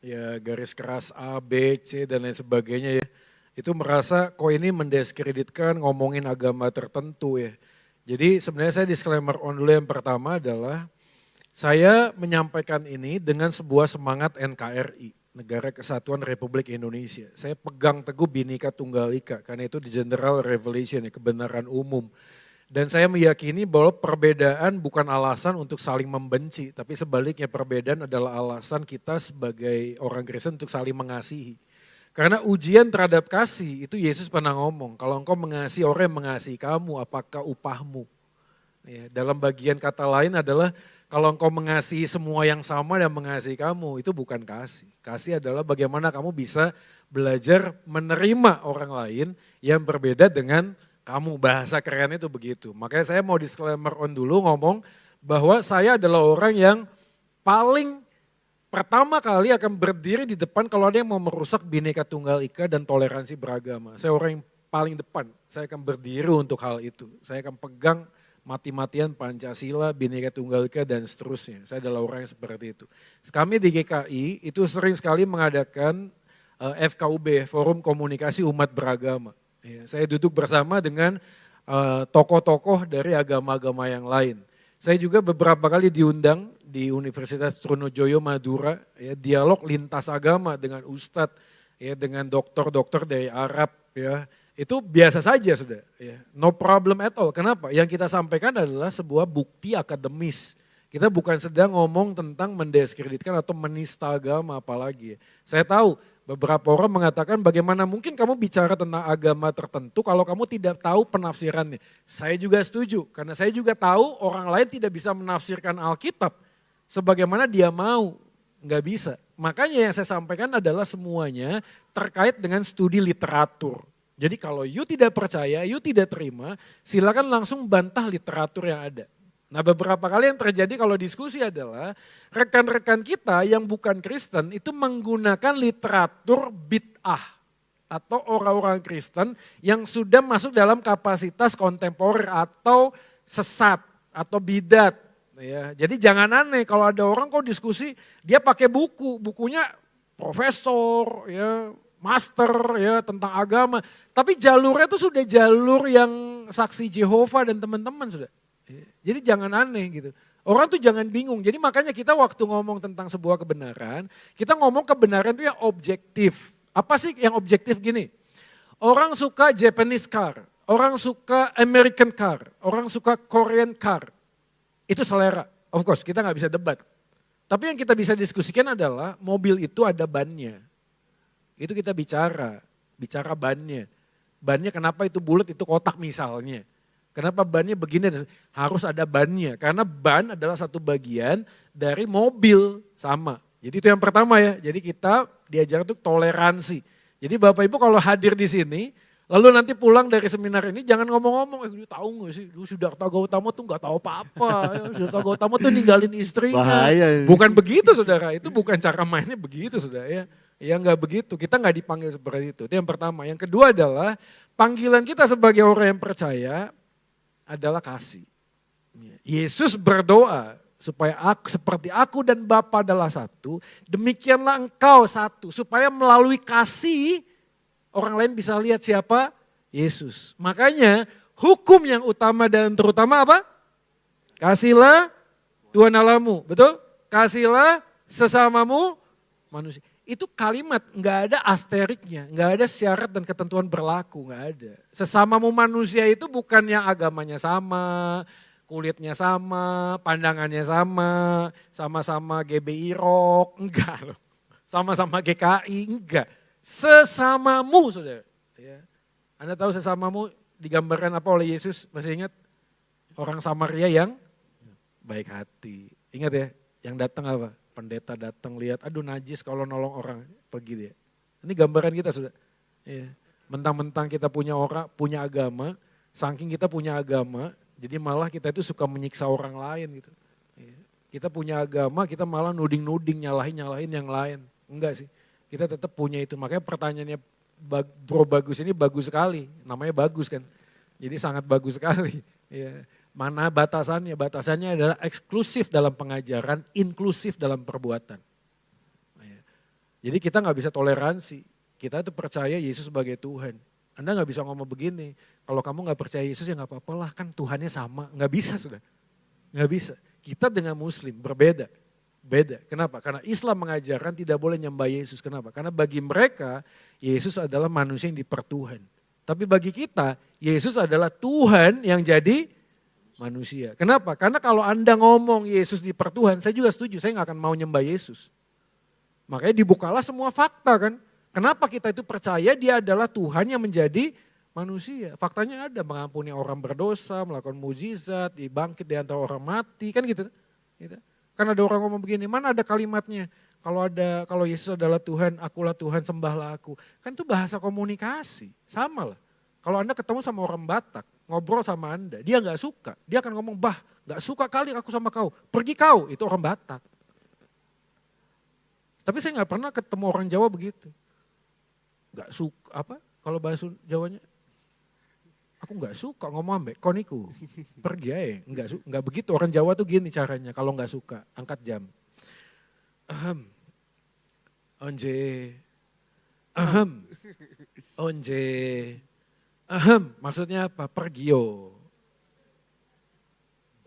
ya garis keras A, B, C dan lain sebagainya ya. Itu merasa kok ini mendiskreditkan ngomongin agama tertentu ya. Jadi sebenarnya saya disclaimer on dulu, yang pertama adalah saya menyampaikan ini dengan sebuah semangat NKRI, Negara Kesatuan Republik Indonesia. Saya pegang teguh Bhinneka Tunggal Ika karena itu di general revelation ya, kebenaran umum. Dan saya meyakini bahwa perbedaan bukan alasan untuk saling membenci, tapi sebaliknya perbedaan adalah alasan kita sebagai orang Kristen untuk saling mengasihi. Karena ujian terhadap kasih itu Yesus pernah ngomong, kalau engkau mengasihi orang yang mengasihi kamu, apakah upahmu? Ya, dalam bagian kata lain adalah kalau engkau mengasihi semua yang sama dan mengasihi kamu, itu bukan kasih. Kasih adalah bagaimana kamu bisa belajar menerima orang lain yang berbeda dengan kamu. Bahasa kerennya itu begitu. Makanya saya mau disclaimer on dulu ngomong bahwa saya adalah orang yang paling pertama kali akan berdiri di depan kalau ada yang mau merusak Bhinneka Tunggal Ika dan toleransi beragama. Saya orang yang paling depan, saya akan berdiri untuk hal itu. Saya akan pegang mati-matian Pancasila, Bhinneka Tunggal Ika dan seterusnya. Saya adalah orang yang seperti itu. Kami di GKI itu sering sekali mengadakan FKUB, Forum Komunikasi Umat Beragama. Ya, saya duduk bersama dengan tokoh-tokoh dari agama-agama yang lain. Saya juga beberapa kali diundang di Universitas Trunojoyo Madura, ya, dialog lintas agama dengan ustadz, ya, dengan dokter-dokter dari Arab, ya, itu biasa saja sudah, ya, no problem at all. Kenapa? Yang kita sampaikan adalah sebuah bukti akademis. Kita bukan sedang ngomong tentang mendiskreditkan atau menista agama apalagi. Saya tahu beberapa orang mengatakan bagaimana mungkin kamu bicara tentang agama tertentu kalau kamu tidak tahu penafsirannya. Saya juga setuju karena saya juga tahu orang lain tidak bisa menafsirkan Alkitab sebagaimana dia mau. Nggak bisa. Makanya yang saya sampaikan adalah semuanya terkait dengan studi literatur. Jadi kalau you tidak percaya, you tidak terima, silakan langsung bantah literatur yang ada. Nah beberapa kali yang terjadi kalau diskusi adalah rekan-rekan kita yang bukan Kristen itu menggunakan literatur bid'ah atau orang-orang Kristen yang sudah masuk dalam kapasitas kontemporer atau sesat atau bidat. Ya, jadi jangan aneh kalau ada orang kok diskusi dia pakai bukunya profesor, ya, master, ya, tentang agama. Tapi jalurnya itu sudah jalur yang saksi Jehovah dan teman-teman sudah. Jadi jangan aneh gitu. Orang tuh jangan bingung. Jadi makanya kita waktu ngomong tentang sebuah kebenaran, kita ngomong kebenaran itu yang objektif. Apa sih yang objektif gini? Orang suka Japanese car, orang suka American car, orang suka Korean car. Itu selera. Of course kita nggak bisa debat. Tapi yang kita bisa diskusikan adalah mobil itu ada bannya. Itu kita bicara bannya. Bannya kenapa itu bulat itu kotak misalnya. Kenapa bannya begini, harus ada bannya. Karena ban adalah satu bagian dari mobil sama. Jadi itu yang pertama ya, jadi kita diajar untuk toleransi. Jadi Bapak Ibu kalau hadir di sini, lalu nanti pulang dari seminar ini jangan ngomong-ngomong, lu tahu gak sih, lu Siddhartha Gautama tuh gak tahu apa-apa. Siddhartha Gautama tuh ninggalin istrinya. Bahaya. Bukan begitu saudara, itu bukan cara mainnya begitu saudara ya. Ya enggak begitu, kita enggak dipanggil seperti itu. Itu yang pertama. Yang kedua adalah panggilan kita sebagai orang yang percaya adalah kasih. Yesus berdoa supaya aku seperti aku dan Bapa adalah satu, demikianlah engkau satu. Supaya melalui kasih orang lain bisa lihat siapa? Yesus. Makanya hukum yang utama dan terutama apa? Kasihlah Tuhan Allahmu, betul? Kasihlah sesamamu manusia. Itu kalimat nggak ada asteriknya, nggak ada syarat dan ketentuan berlaku, nggak ada. Sesamamu manusia itu bukan yang agamanya sama, kulitnya sama, pandangannya sama, sama-sama GBI Rock, enggak loh. Sama-sama GKI, enggak. Sesamamu saudara. Ya. Anda tahu sesamamu digambarkan apa oleh Yesus, masih ingat? Orang Samaria yang baik hati. Ingat ya, yang datang apa? Pendeta datang lihat, aduh najis kalau nolong orang, pergi dia. Ini gambaran kita sudah. Ya. Mentang-mentang kita punya agama, saking kita punya agama, jadi malah kita itu suka menyiksa orang lain gitu. Ya. Kita punya agama, kita malah nuding-nuding, nyalahin yang lain. Enggak sih, kita tetap punya itu. Makanya pertanyaannya Bro Bagus ini bagus sekali, namanya bagus kan. Jadi sangat bagus sekali. Ya. Mana batasannya? Batasannya adalah eksklusif dalam pengajaran, inklusif dalam perbuatan. Jadi kita nggak bisa toleransi. Kita itu percaya Yesus sebagai Tuhan. Anda nggak bisa ngomong begini. Kalau kamu nggak percaya Yesus ya nggak apa-apa lah, kan Tuhannya sama. Nggak bisa sudah. Nggak bisa. Kita dengan Muslim berbeda. Beda. Kenapa? Karena Islam mengajarkan tidak boleh nyembah Yesus. Kenapa? Karena bagi mereka Yesus adalah manusia yang dipertuhan. Tapi bagi kita Yesus adalah Tuhan yang jadi manusia. Kenapa? Karena kalau Anda ngomong Yesus dipertuhan, saya juga setuju, saya gak akan mau nyembah Yesus. Makanya dibukalah semua fakta kan. Kenapa kita itu percaya dia adalah Tuhan yang menjadi manusia. Faktanya ada, mengampuni orang berdosa, melakukan mujizat, dibangkit di antara orang mati, kan gitu. Kan ada orang ngomong begini, mana ada kalimatnya? Kalau Yesus adalah Tuhan, akulah Tuhan, sembahlah aku. Kan itu bahasa komunikasi, sama lah. Kalau Anda ketemu sama orang Batak, ngobrol sama Anda, dia gak suka. Dia akan ngomong, bah gak suka kali aku sama kau, pergi kau, itu orang Batak. Tapi saya gak pernah ketemu orang Jawa begitu. Gak suka, apa kalau bahasa Jawanya? Aku gak suka ngomong ambek koniku, pergi aja. Gak begitu, orang Jawa tuh gini caranya, kalau gak suka, angkat jam. Onje, onje. Maksudnya apa? Pergio.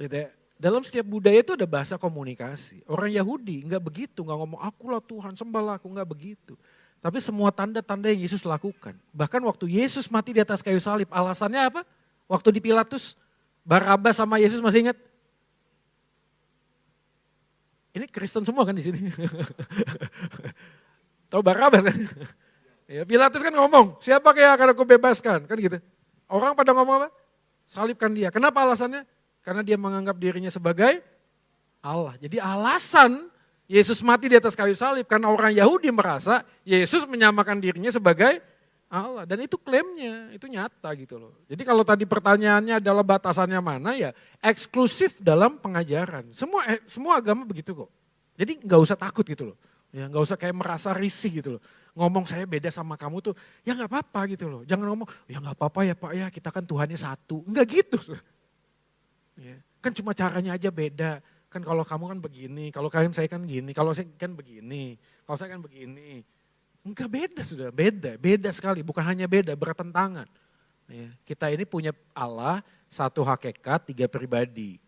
Gitu ya. Dalam setiap budaya itu ada bahasa komunikasi. Orang Yahudi nggak begitu, nggak ngomong akulah Tuhan, sembahlah aku, nggak begitu. Tapi semua tanda-tanda yang Yesus lakukan. Bahkan waktu Yesus mati di atas kayu salib, alasannya apa? Waktu di Pilatus, Barabas sama Yesus masih ingat? Ini Kristen semua kan di sini. Tahu Barabas kan? Ya, Pilatus kan ngomong, siapa yang akan aku bebaskan? Kan gitu. Orang pada ngomong apa? Salibkan dia. Kenapa alasannya? Karena dia menganggap dirinya sebagai Allah. Jadi alasan Yesus mati di atas kayu salib karena orang Yahudi merasa Yesus menyamakan dirinya sebagai Allah. Dan itu klaimnya, itu nyata gitu loh. Jadi kalau tadi pertanyaannya adalah batasannya mana ya eksklusif dalam pengajaran. Semua agama begitu kok. Jadi nggak usah takut gitu loh. Ya nggak usah kayak merasa risih gitu loh. Ngomong saya beda sama kamu tuh ya nggak apa-apa gitu loh. Jangan ngomong ya nggak apa-apa ya Pak ya kita kan Tuhannya satu. Enggak gitu. Ya, kan cuma caranya aja beda. Kan kalau kamu kan begini, kalau kalian saya kan gini, kalau saya kan begini, kalau saya kan begini. Enggak beda sudah, beda sekali. Bukan hanya beda, bertentangan. Ya, kita ini punya Allah, satu hakikat, tiga pribadi.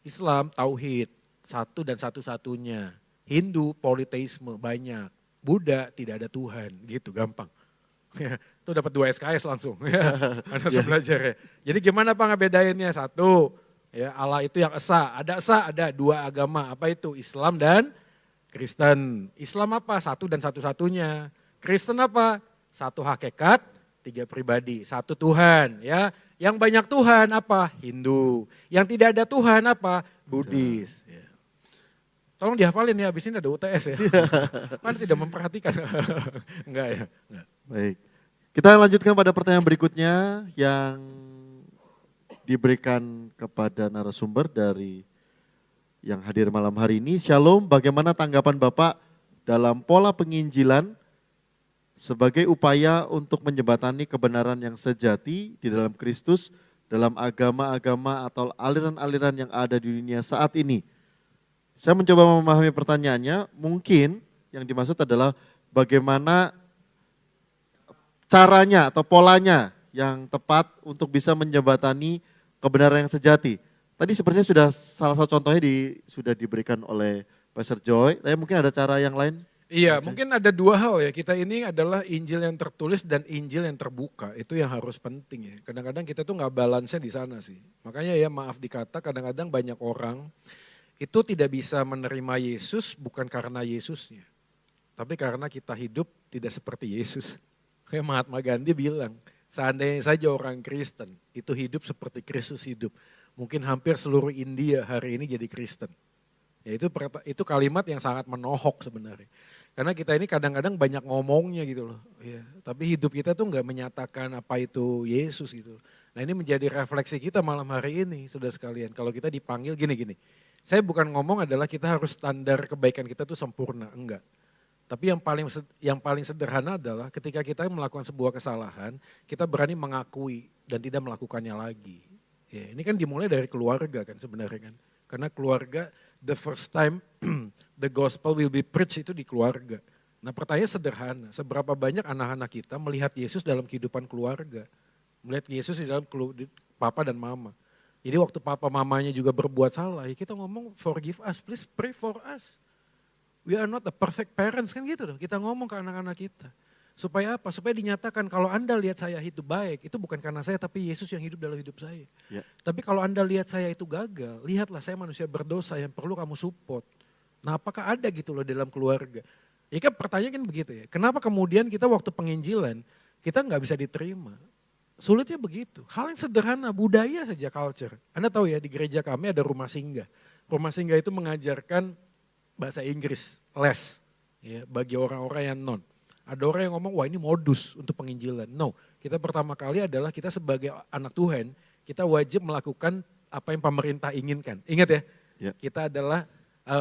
Islam, tauhid, satu dan satu-satunya. Hindu, politeisme, banyak. Buddha, tidak ada Tuhan, gitu gampang. Ya, itu dapat 2 SKS langsung. Ya, Anda belajar ya. Jadi gimana Pak ngebedainnya? Satu, ya Allah itu yang ada 2 agama, apa itu? Islam dan Kristen. Islam apa? Satu dan satu-satunya. Kristen apa? Satu hakikat, 3 pribadi, satu Tuhan. Ya, yang banyak Tuhan apa? Hindu. Yang tidak ada Tuhan apa? Buddhis. Ya. Tolong dihafalin ya, habis ini ada UTS ya. Kan tidak memperhatikan. Enggak ya. Enggak. Baik. Kita lanjutkan pada pertanyaan berikutnya yang diberikan kepada narasumber dari yang hadir malam hari ini. Shalom, bagaimana tanggapan Bapak dalam pola penginjilan sebagai upaya untuk menjembatani kebenaran yang sejati di dalam Kristus dalam agama-agama atau aliran-aliran yang ada di dunia saat ini? Saya mencoba memahami pertanyaannya, mungkin yang dimaksud adalah bagaimana caranya atau polanya yang tepat untuk bisa menjembatani kebenaran yang sejati. Tadi sepertinya sudah salah satu contohnya sudah diberikan oleh Pastor Joy, tapi mungkin ada cara yang lain? Iya, mungkin ada 2 hal ya. Kita ini adalah Injil yang tertulis dan Injil yang terbuka. Itu yang harus penting ya. Kadang-kadang kita tuh nggak balance di sana sih. Makanya ya maaf dikata kadang-kadang banyak orang itu tidak bisa menerima Yesus bukan karena Yesusnya. Tapi karena kita hidup tidak seperti Yesus. Kayak Mahatma Gandhi bilang, seandainya saja orang Kristen itu hidup seperti Kristus hidup. Mungkin hampir seluruh India hari ini jadi Kristen. Ya itu kalimat yang sangat menohok sebenarnya. Karena kita ini kadang-kadang banyak ngomongnya gitu loh. Ya, tapi hidup kita tuh nggak menyatakan apa itu Yesus gitu. Nah ini menjadi refleksi kita malam hari ini sudah sekalian. Kalau kita dipanggil gini-gini. Saya bukan ngomong adalah kita harus standar kebaikan kita tuh sempurna, enggak. Tapi yang paling sederhana adalah ketika kita melakukan sebuah kesalahan, kita berani mengakui dan tidak melakukannya lagi. Ya, ini kan dimulai dari keluarga kan sebenarnya kan. Karena keluarga the first time the gospel will be preached itu di keluarga. Nah pertanyaan sederhana, seberapa banyak anak-anak kita melihat Yesus dalam kehidupan keluarga. Melihat Yesus di dalam papa dan mama. Jadi waktu papa mamanya juga berbuat salah, ya kita ngomong forgive us, please pray for us. We are not the perfect parents kan gitu loh, kita ngomong ke anak-anak kita. Supaya apa? Supaya dinyatakan kalau Anda lihat saya hidup baik, itu bukan karena saya tapi Yesus yang hidup dalam hidup saya. Ya. Tapi kalau Anda lihat saya itu gagal, lihatlah saya manusia berdosa yang perlu kamu support. Nah apakah ada gitu loh dalam keluarga? Ya kan pertanyaan kan begitu ya, kenapa kemudian kita waktu penginjilan, kita nggak bisa diterima? Sulitnya begitu, hal yang sederhana, budaya saja culture. Anda tahu ya di gereja kami ada rumah singgah. Rumah singgah itu mengajarkan bahasa Inggris, les ya, bagi orang-orang yang non. Ada orang yang ngomong, wah ini modus untuk penginjilan. No, kita pertama kali adalah kita sebagai anak Tuhan, kita wajib melakukan apa yang pemerintah inginkan. Ingat ya, kita adalah,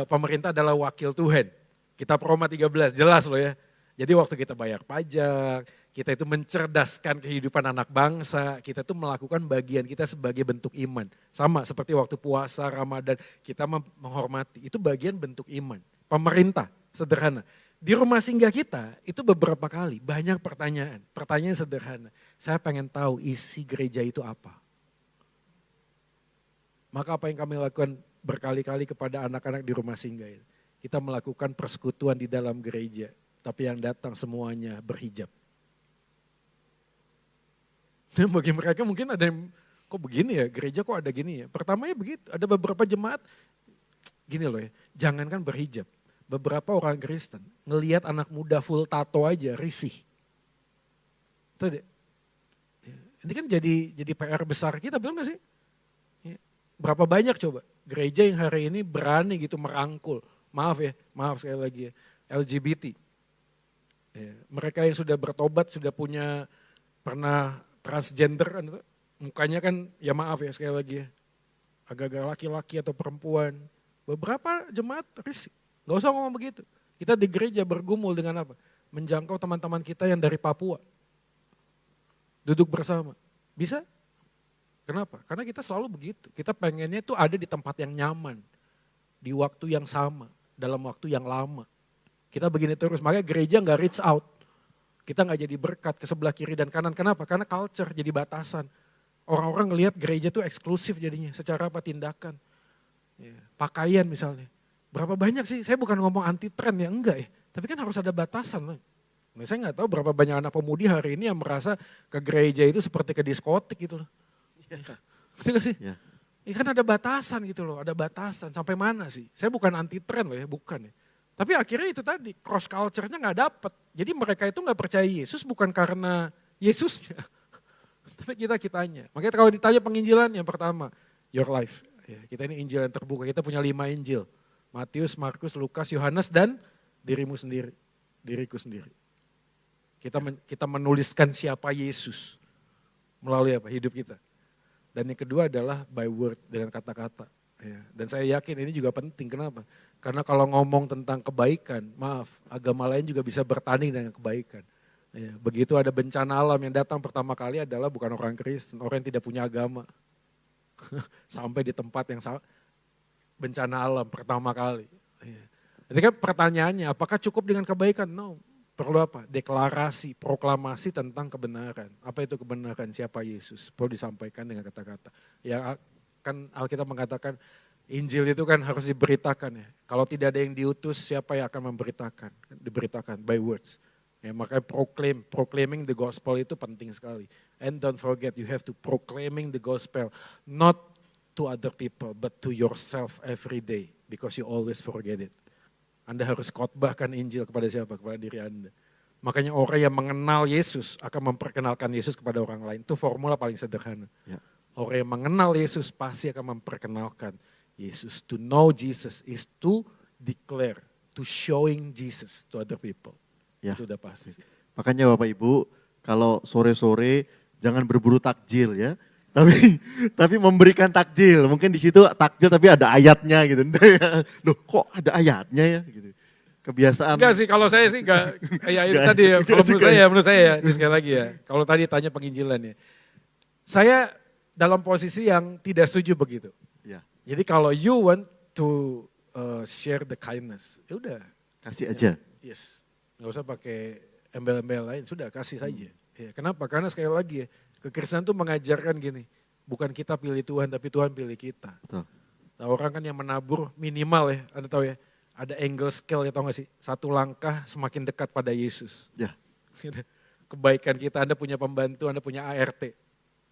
pemerintah adalah wakil Tuhan. Kita Roma 13, jelas loh ya. Jadi waktu kita bayar pajak, kita itu mencerdaskan kehidupan anak bangsa, kita itu melakukan bagian kita sebagai bentuk iman. Sama seperti waktu puasa, Ramadan, kita menghormati, itu bagian bentuk iman. Pemerintah, sederhana. Di rumah singgah kita, itu beberapa kali, banyak pertanyaan. Pertanyaan sederhana, saya pengen tahu isi gereja itu apa. Maka apa yang kami lakukan berkali-kali kepada anak-anak di rumah singgah itu. Kita melakukan persekutuan di dalam gereja, tapi yang datang semuanya berhijab. Bagi mereka mungkin ada yang, kok begini ya, gereja kok ada gini ya. Pertamanya begitu, ada beberapa jemaat, gini loh ya, jangankan berhijab. Beberapa orang Kristen ngelihat anak muda full tato aja risih. Tuh, ini kan jadi PR besar kita, belum gak sih? Berapa banyak coba gereja yang hari ini berani gitu merangkul, maaf sekali lagi ya, LGBT. Ya, mereka yang sudah bertobat, sudah punya, pernah transgender kan, mukanya kan ya maaf ya sekali lagi ya, agak-agak laki-laki atau perempuan. Beberapa jemaat risih, gak usah ngomong begitu. Kita di gereja bergumul dengan apa? Menjangkau teman-teman kita yang dari Papua. Duduk bersama, bisa? Kenapa? Karena kita selalu begitu. Kita pengennya itu ada di tempat yang nyaman. Di waktu yang sama. Dalam waktu yang lama. Kita begini terus. Makanya gereja gak reach out. Kita gak jadi berkat ke sebelah kiri dan kanan. Kenapa? Karena culture jadi batasan. Orang-orang ngelihat gereja itu eksklusif jadinya. Secara apa? Tindakan. Ya, pakaian misalnya. Berapa banyak sih? Saya bukan ngomong anti tren ya. Enggak ya. Tapi kan harus ada batasan. Nah, saya gak tahu berapa banyak anak pemudi hari ini yang merasa ke gereja itu seperti ke diskotik gitu loh. Betul gak sih? Ya. Kan ada batasan gitu loh, ada batasan. Sampai mana sih? Saya bukan anti tren loh ya, bukan ya. Tapi akhirnya itu tadi, cross culture-nya gak dapet. Jadi mereka itu gak percaya Yesus bukan karena Yesusnya. Tapi kitanya. Makanya kalau ditanya penginjilan yang pertama, your life. Ya, kita ini Injil yang terbuka, kita punya 5 Injil. Matius, Markus, Lukas, Yohanes, dan dirimu sendiri. Diriku sendiri. Kita menuliskan siapa Yesus melalui apa? Hidup kita. Dan yang kedua adalah by word, dengan kata-kata. Ya. Dan saya yakin ini juga penting, kenapa? Karena kalau ngomong tentang kebaikan, maaf, agama lain juga bisa bertanding dengan kebaikan. Ya. Begitu ada bencana alam yang datang pertama kali adalah bukan orang Kristen, orang yang tidak punya agama. Sampai di tempat yang bencana alam pertama kali. Ya. Jadi kan pertanyaannya, apakah cukup dengan kebaikan? No. Perlu apa? Deklarasi, proklamasi tentang kebenaran. Apa itu kebenaran? Siapa Yesus? Perlu disampaikan dengan kata-kata. Ya kan Alkitab mengatakan Injil itu kan harus diberitakan ya. Kalau tidak ada yang diutus, siapa yang akan memberitakan? Diberitakan by words. Ya, makanya proclaiming the gospel itu penting sekali. And don't forget, you have to proclaiming the gospel not to other people, but to yourself every day. Because you always forget it. Anda harus khotbahkan Injil kepada siapa? Kepada diri Anda. Makanya orang yang mengenal Yesus akan memperkenalkan Yesus kepada orang lain. Itu formula paling sederhana. Ya. Orang yang mengenal Yesus pasti akan memperkenalkan Yesus. To know Jesus is to declare, to showing Jesus to other people. Ya. Itu udah pasti. Makanya Bapak Ibu, kalau sore-sore jangan berburu takjil ya. Tapi memberikan takjil, mungkin di situ takjil tapi ada ayatnya gitu. Loh kok ada ayatnya ya gitu. Kebiasaan. Enggak sih, kalau saya sih enggak. Ya itu tadi ya, kalau menurut saya ya, ini sekali lagi ya. Kalau tadi tanya penginjilan ya. Saya dalam posisi yang tidak setuju begitu. Ya. Jadi kalau you want to share the kindness, ya udah. Kasih aja. Ya, yes, nggak usah pakai embel-embel lain, sudah kasih saja. Ya, kenapa? Karena sekali lagi ya, kekristenan itu mengajarkan gini, bukan kita pilih Tuhan, tapi Tuhan pilih kita. Betul. Nah, orang kan yang menabur minimal ya, Anda tahu ya, ada angle scale ya, tahu gak sih? Satu langkah semakin dekat pada Yesus. Ya. Kebaikan kita, Anda punya pembantu, Anda punya ART.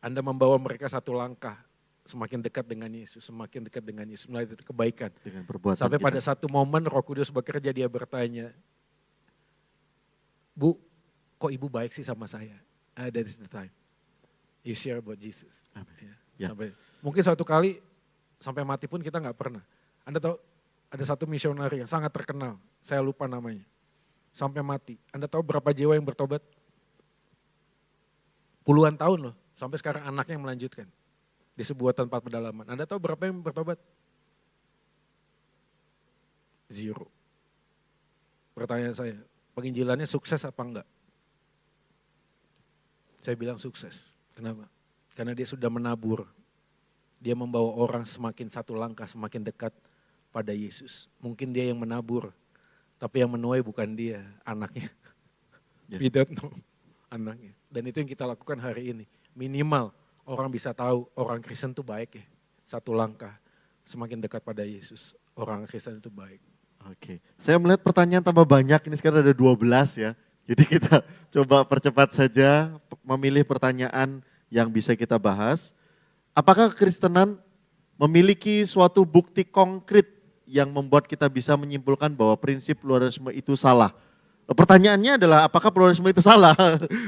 Anda membawa mereka satu langkah, semakin dekat dengan Yesus, semakin dekat dengan Yesus, melalui itu kebaikan. Dengan perbuatan sampai kita. Pada satu momen Roh Kudus bekerja, dia bertanya, Bu, kok ibu baik sih sama saya? That is the time. You share about Jesus. Ya. Sampai, mungkin suatu kali sampai mati pun kita gak pernah. Anda tahu ada satu misionari yang sangat terkenal, saya lupa namanya. Sampai mati. Anda tahu berapa jiwa yang bertobat? Puluhan tahun loh, sampai sekarang anaknya yang melanjutkan. Di sebuah tempat pedalaman. Anda tahu berapa yang bertobat? 0. Pertanyaan saya, penginjilannya sukses apa enggak? Saya bilang sukses. Kenapa? Karena dia sudah menabur. Dia membawa orang semakin satu langkah semakin dekat pada Yesus. Mungkin dia yang menabur, tapi yang menuai bukan dia, anaknya. Yeah. We don't know, anaknya. Dan itu yang kita lakukan hari ini. Minimal orang bisa tahu orang Kristen itu baik ya. Satu langkah semakin dekat pada Yesus. Orang Kristen itu baik. Oke, saya melihat pertanyaan tambah banyak, ini sekarang ada 12 ya. Jadi kita coba percepat saja memilih pertanyaan yang bisa kita bahas. Apakah kekristenan memiliki suatu bukti konkret yang membuat kita bisa menyimpulkan bahwa prinsip pluralisme itu salah? Pertanyaannya adalah apakah pluralisme itu salah?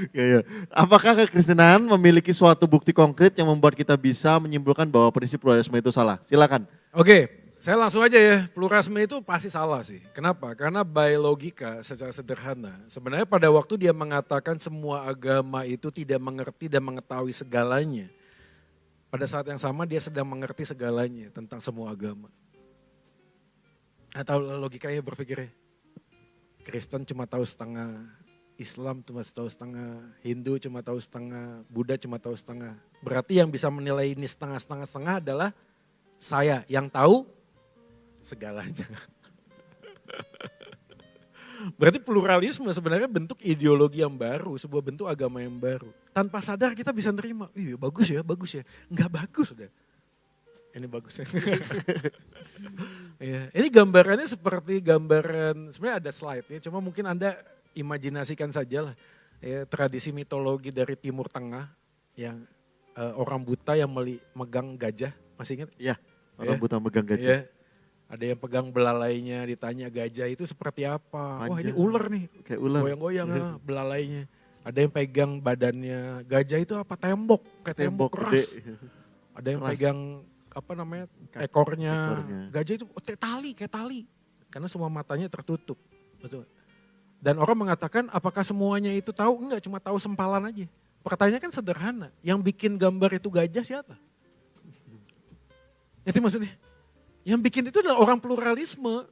Ya, ya. Apakah kekristenan memiliki suatu bukti konkret yang membuat kita bisa menyimpulkan bahwa prinsip pluralisme itu salah? Silakan. Oke, saya langsung aja ya, pluralisme itu pasti salah sih. Kenapa? Karena by logika secara sederhana, sebenarnya pada waktu dia mengatakan semua agama itu tidak mengerti dan mengetahui segalanya, pada saat yang sama dia sedang mengerti segalanya tentang semua agama. Atau logikanya berpikirnya, Kristen cuma tahu setengah, Islam cuma tahu setengah, Hindu cuma tahu setengah, Buddha cuma tahu setengah. Berarti yang bisa menilai ini setengah adalah saya yang tahu segalanya. Berarti pluralisme sebenarnya bentuk ideologi yang baru, sebuah bentuk agama yang baru. Tanpa sadar kita bisa nerima, iya bagus ya. Enggak bagus udah. Ini bagus ya. Ya, ini gambarannya seperti gambaran, sebenarnya ada slide-nya, cuma mungkin Anda imajinasikan saja lah. Ya, tradisi mitologi dari Timur Tengah yang orang buta yang megang gajah, masih ingat? Ya, orang buta megang gajah. Ya, ada yang pegang belalainya, ditanya gajah itu seperti apa. Panjang. Wah ini ular nih, kayak ular. Goyang-goyang belalainya. Ada yang pegang badannya, gajah itu apa? Tembok, kayak tembok keras. Gede. Ada yang pegang apa namanya ekornya. Gajah itu kayak tali. Karena semua matanya tertutup. Betul. Dan orang mengatakan apakah semuanya itu tahu? Enggak, cuma tahu sempalan aja. Pertanyaannya kan sederhana, yang bikin gambar itu gajah siapa? Itu maksudnya, yang bikin itu adalah orang pluralisme.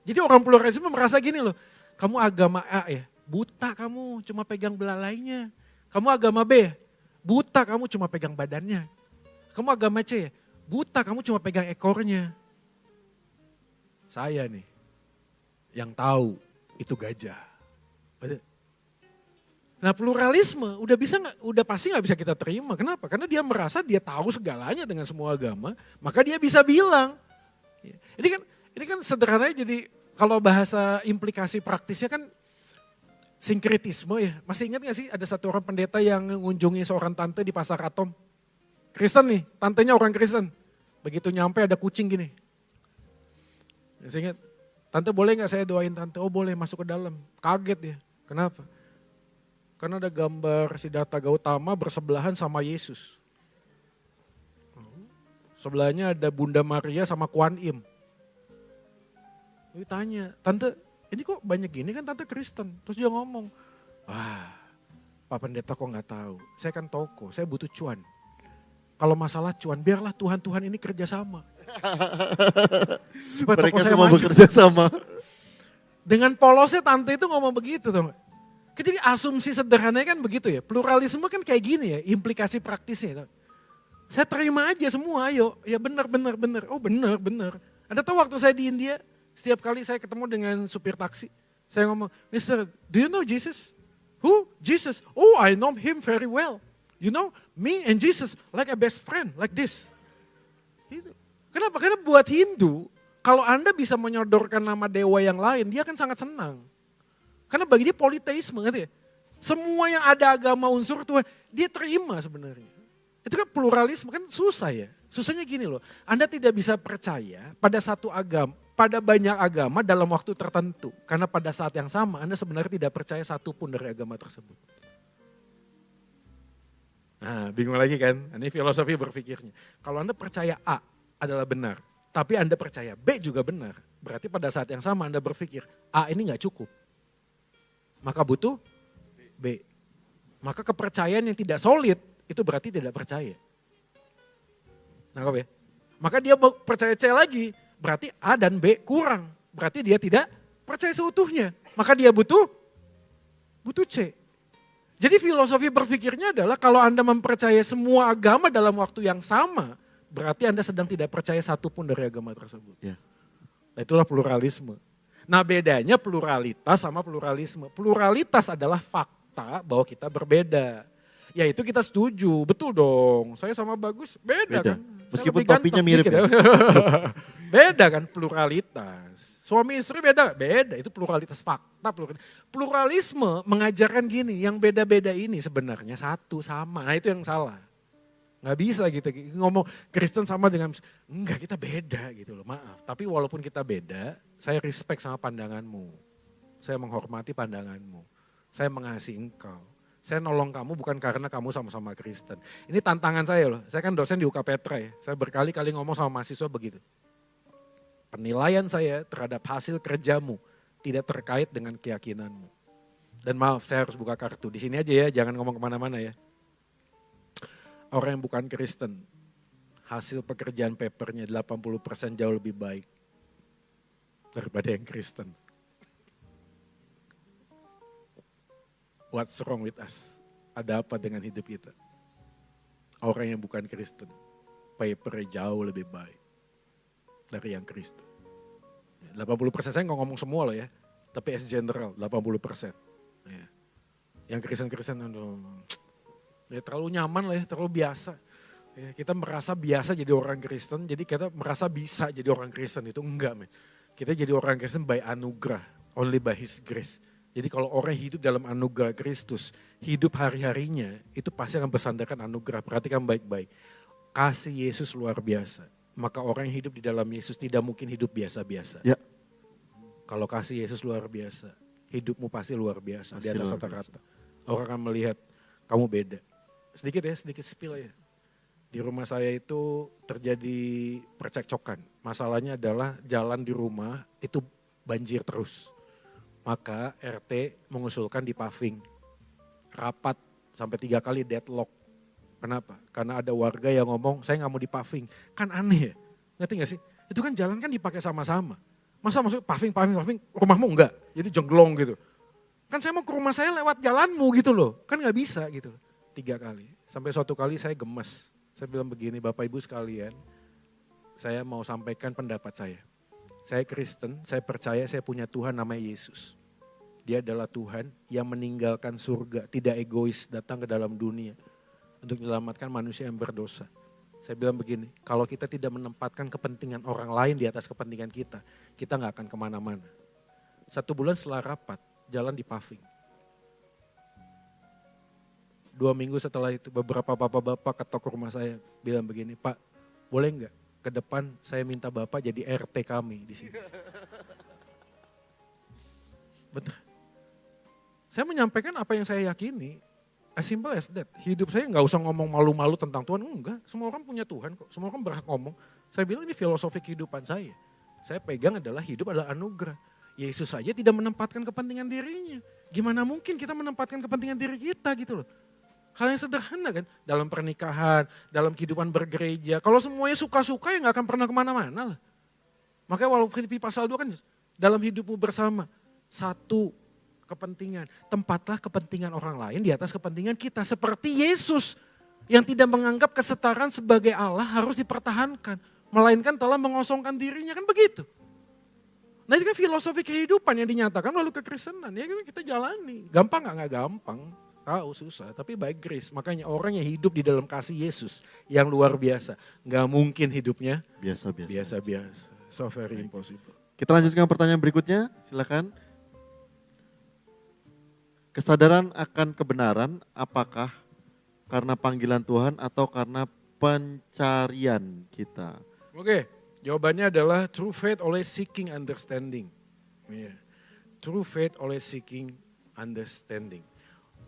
Jadi orang pluralisme merasa gini loh, kamu agama A ya, buta kamu cuma pegang belalainya. Kamu agama B, buta kamu cuma pegang badannya. Kamu agama C, buta kamu cuma pegang ekornya. Saya nih, yang tahu itu gajah. Nah pluralisme udah pasti nggak bisa kita terima. Kenapa? Karena dia merasa dia tahu segalanya dengan semua agama, maka dia bisa bilang. Ini kan sederhananya jadi kalau bahasa implikasi praktisnya kan sinkretisme ya. Masih ingat gak sih ada satu orang pendeta yang mengunjungi seorang tante di pasar Atom. Kristen nih, tantenya orang Kristen. Begitu nyampe ada kucing gini. Saya ingat, tante boleh gak saya doain tante? Oh boleh, masuk ke dalam. Kaget ya, kenapa? Karena ada gambar Siddhartha Gautama bersebelahan sama Yesus. Sebelahnya ada Bunda Maria sama Kuan Im. Dia tanya, tante ini kok banyak gini kan tante Kristen. Terus dia ngomong, wah Pak Pendeta kok gak tahu. Saya kan toko, saya butuh cuan. Kalau masalah cuan, biarlah Tuhan-Tuhan ini kerjasama. Supaya mereka toko saya semua maju. bekerja sama. Dengan polosnya tante itu ngomong begitu tuh. Jadi asumsi sederhananya kan begitu ya. Pluralisme kan kayak gini ya, implikasi praktisnya. Saya terima aja semua, ayo. Ya benar. Oh benar. Ada tahu waktu saya di India, setiap kali saya ketemu dengan supir taksi, saya ngomong, Mister, do you know Jesus? Who? Jesus. Oh, I know him very well. You know, me and Jesus like a best friend, like this. Gitu. Kenapa? Karena buat Hindu, kalau Anda bisa menyodorkan nama dewa yang lain, dia akan sangat senang. Karena bagi dia politeisme, ngerti ya? Semua yang ada agama unsur Tuhan, dia terima sebenarnya. Itu kan pluralisme, kan susah ya. Susahnya gini loh, Anda tidak bisa percaya pada satu agama, pada banyak agama dalam waktu tertentu. Karena pada saat yang sama Anda sebenarnya tidak percaya satupun dari agama tersebut. Nah bingung lagi kan, ini filosofi berpikirnya. Kalau Anda percaya A adalah benar, tapi Anda percaya B juga benar. Berarti pada saat yang sama Anda berpikir A ini gak cukup. Maka butuh B. Maka kepercayaan yang tidak solid itu berarti tidak percaya. Nangkap ya? Maka dia percaya C lagi, berarti A dan B kurang. Berarti dia tidak percaya seutuhnya. Maka dia butuh C. Jadi filosofi berpikirnya adalah kalau Anda mempercayai semua agama dalam waktu yang sama, berarti Anda sedang tidak percaya satupun dari agama tersebut. Ya. Nah, itulah pluralisme. Nah bedanya pluralitas sama pluralisme. Pluralitas adalah fakta bahwa kita berbeda. Ya itu kita setuju, betul dong. Saya sama Bagus beda Beda. kan. Saya Meskipun lebih topinya ganteng mirip dikit ya. Beda kan, pluralitas. Suami istri beda, itu pluralitas fakta. Pluralisme mengajarkan gini, yang beda-beda ini sebenarnya satu sama. Nah itu yang salah. Nggak bisa gitu, ngomong Kristen sama dengan, enggak kita beda gitu loh, maaf. Tapi walaupun kita beda, saya respect sama pandanganmu. Saya menghormati pandanganmu. Saya mengasihi engkau. Saya nolong kamu bukan karena kamu sama-sama Kristen. Ini tantangan saya loh, saya kan dosen di UK Petra ya. Saya berkali-kali ngomong sama mahasiswa begitu. Penilaian saya terhadap hasil kerjamu tidak terkait dengan keyakinanmu. Dan maaf, saya harus buka kartu. Di sini aja ya, jangan ngomong kemana-mana ya. Orang yang bukan Kristen, hasil pekerjaan papernya 80% jauh lebih baik daripada yang Kristen. What's wrong with us? Ada apa dengan hidup kita? Orang yang bukan Kristen, papernya jauh lebih baik dari yang Kristen. 80% saya nggak ngomong semua loh ya, tapi as general 80%. Ya. Yang Kristen-Kristen ya terlalu nyaman lah ya, terlalu biasa. Ya, kita merasa biasa jadi orang Kristen, jadi kita merasa bisa jadi orang Kristen, itu enggak men. Kita jadi orang Kristen by anugerah, only by His grace. Jadi kalau orang hidup dalam anugerah Kristus, hidup hari-harinya itu pasti akan bersandarkan anugerah. Perhatikan baik-baik. Kasih Yesus luar biasa. Maka orang yang hidup di dalam Yesus tidak mungkin hidup biasa-biasa. Ya. Kalau kasih Yesus luar biasa, hidupmu pasti luar biasa. Di Pasti atas luar rata-rata. Orang akan melihat kamu beda. Sedikit spill ya. Di rumah saya itu terjadi percekcokan. Masalahnya adalah jalan di rumah itu banjir terus. Maka RT mengusulkan di paving. Rapat sampai 3 kali deadlock. Kenapa? Karena ada warga yang ngomong, saya nggak mau di paving. Kan aneh ya, ngerti gak sih? Itu kan jalan kan dipakai sama-sama. Masa maksud paving, rumahmu enggak? Jadi jengglong gitu. Kan saya mau ke rumah saya lewat jalanmu gitu loh. Kan nggak bisa gitu. 3 kali. Sampai suatu kali saya gemes. Saya bilang begini, Bapak Ibu sekalian, saya mau sampaikan pendapat saya. Saya Kristen, saya percaya saya punya Tuhan namanya Yesus. Dia adalah Tuhan yang meninggalkan surga, tidak egois datang ke dalam dunia untuk menyelamatkan manusia yang berdosa. Saya bilang begini, kalau kita tidak menempatkan kepentingan orang lain di atas kepentingan kita gak akan kemana-mana. 1 bulan setelah rapat, jalan di paving. 2 minggu setelah itu beberapa bapak-bapak ketok rumah saya bilang begini, Pak boleh enggak ke depan saya minta Bapak jadi RT kami di sini. Betul. Saya menyampaikan apa yang saya yakini, as simple as that. Hidup saya nggak usah ngomong malu-malu tentang Tuhan, enggak. Semua orang punya Tuhan kok, semua orang berhak ngomong. Saya bilang ini filosofi kehidupan saya. Saya pegang adalah hidup adalah anugerah. Yesus saja tidak menempatkan kepentingan dirinya. Gimana mungkin kita menempatkan kepentingan diri kita gitu loh. Hal yang sederhana kan, dalam pernikahan, dalam kehidupan bergereja. Kalau semuanya suka-suka ya gak akan pernah kemana-mana lah. Makanya walau Filipi pasal 2 kan, dalam hidupmu bersama, satu kepentingan. Tempatlah kepentingan orang lain di atas kepentingan kita. Seperti Yesus yang tidak menganggap kesetaraan sebagai Allah harus dipertahankan. Melainkan telah mengosongkan dirinya, kan begitu. Nah itu kan filosofi kehidupan yang dinyatakan lalu kekristenan. Ya kan kita jalani. Gampang gak gampang. Tahu susah, tapi by grace. Makanya orang yang hidup di dalam kasih Yesus yang luar biasa. Gak mungkin hidupnya biasa-biasa. So very impossible. Kita lanjutkan pertanyaan berikutnya, silakan. Kesadaran akan kebenaran apakah karena panggilan Tuhan atau karena pencarian kita? Oke, jawabannya adalah true faith oleh seeking understanding. True faith oleh seeking understanding.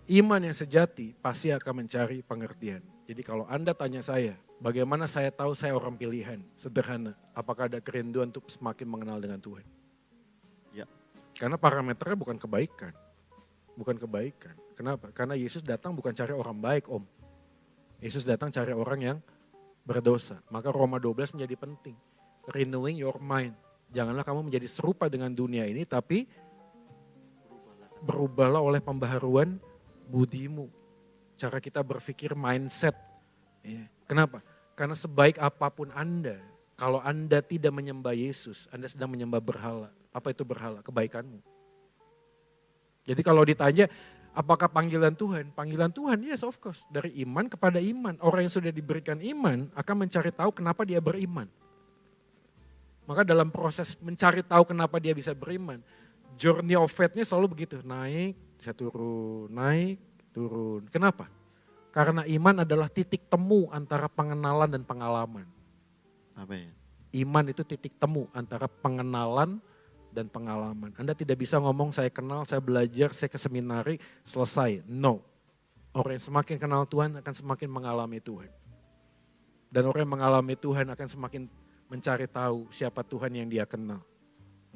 Iman yang sejati pasti akan mencari pengertian. Jadi kalau Anda tanya saya, bagaimana saya tahu saya orang pilihan? Sederhana, apakah ada kerinduan untuk semakin mengenal dengan Tuhan? Ya. Karena parameternya bukan kebaikan. Bukan kebaikan. Kenapa? Karena Yesus datang bukan cari orang baik, Om. Yesus datang cari orang yang berdosa. Maka Roma 12 menjadi penting. Renewing your mind. Janganlah kamu menjadi serupa dengan dunia ini, tapi berubahlah oleh pembaharuan budimu, cara kita berpikir, mindset. Kenapa? Karena sebaik apapun Anda, kalau Anda tidak menyembah Yesus, Anda sedang menyembah berhala. Apa itu berhala? Kebaikanmu. Jadi kalau ditanya, Apakah panggilan Tuhan? Panggilan Tuhan, yes of course. Dari iman kepada iman. Orang yang sudah diberikan iman akan mencari tahu kenapa dia beriman. Maka dalam proses mencari tahu kenapa dia bisa beriman, journey of faith-nya selalu begitu. Naik, bisa turun, naik, turun. Kenapa? Karena iman adalah titik temu antara pengenalan dan pengalaman. Amin. Iman itu titik temu antara pengenalan dan pengalaman. Anda tidak bisa ngomong saya kenal, saya belajar, saya ke seminari, selesai. No. Orang yang semakin kenal Tuhan akan semakin mengalami Tuhan. Dan orang yang mengalami Tuhan akan semakin mencari tahu siapa Tuhan yang dia kenal.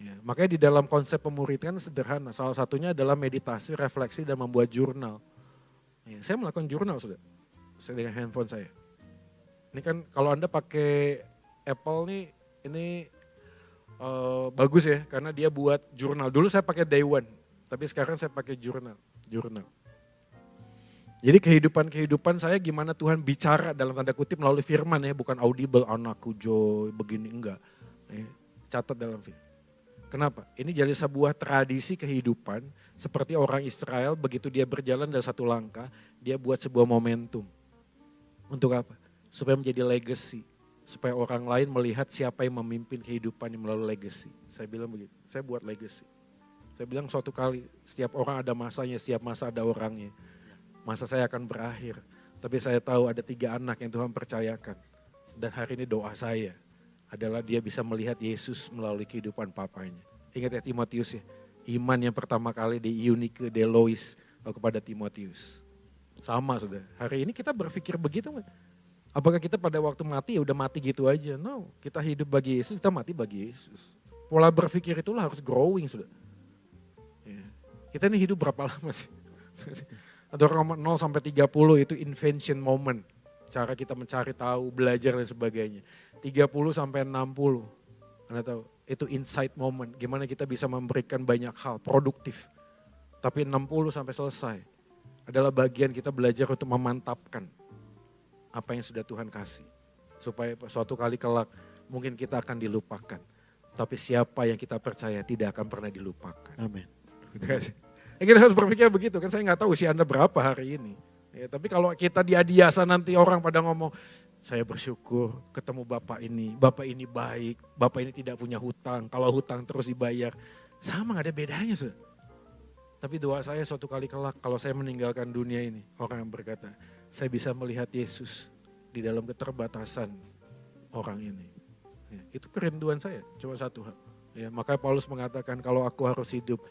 Ya, makanya di dalam konsep pemuridan sederhana. Salah satunya adalah meditasi, refleksi, dan membuat jurnal. Ya, saya melakukan jurnal sudah. Saya dengan handphone saya. Ini kan kalau Anda pakai Apple nih, ini bagus ya, karena dia buat jurnal. Dulu saya pakai Day One, tapi sekarang saya pakai jurnal. Jadi kehidupan saya gimana Tuhan bicara dalam tanda kutip melalui firman ya, bukan audible, anakku Joy, begini, enggak. Ya, catat dalam firman. Kenapa? Ini jadi sebuah tradisi kehidupan seperti orang Israel begitu dia berjalan dari satu langkah, dia buat sebuah momentum. Untuk apa? Supaya menjadi legacy. Supaya orang lain melihat siapa yang memimpin kehidupan yang melalui legacy. Saya bilang begitu, saya buat legacy. Saya bilang suatu kali, setiap orang ada masanya, setiap masa ada orangnya. Masa saya akan berakhir, tapi saya tahu ada 3 anak yang Tuhan percayakan. Dan hari ini doa saya adalah dia bisa melihat Yesus melalui kehidupan papanya. Ingat ya Timotius ya, iman yang pertama kali di Eunike, de Lois kepada Timotius. Sama sudah, hari ini kita berpikir begitu nggak? Apakah kita pada waktu mati ya udah mati gitu aja? No, kita hidup bagi Yesus, kita mati bagi Yesus. Pola berpikir itulah harus growing sudah. Ya. Kita ini hidup berapa lama sih? Ada orang 0 sampai 30 itu invention moment. Cara kita mencari tahu, belajar dan sebagainya. 30 sampai 60. Anda tahu, itu insight moment. Gimana kita bisa memberikan banyak hal, produktif. Tapi 60 sampai selesai adalah bagian kita belajar untuk memantapkan apa yang sudah Tuhan kasih. Supaya suatu kali kelak mungkin kita akan dilupakan. Tapi siapa yang kita percaya tidak akan pernah dilupakan. Amin. Gitu kan sih? Ya kita harus berpikir begitu kan, saya nggak tahu usia Anda berapa hari ini. Ya, tapi kalau kita di Adiasa nanti orang pada ngomong, saya bersyukur ketemu Bapak ini baik, Bapak ini tidak punya hutang, kalau hutang terus dibayar. Sama gak ada bedanya sudah. Tapi doa saya suatu kali kelak kalau saya meninggalkan dunia ini, orang yang berkata, saya bisa melihat Yesus di dalam keterbatasan orang ini. Ya, itu kerinduan saya, cuma satu hal. Ya, makanya Paulus mengatakan kalau aku harus hidup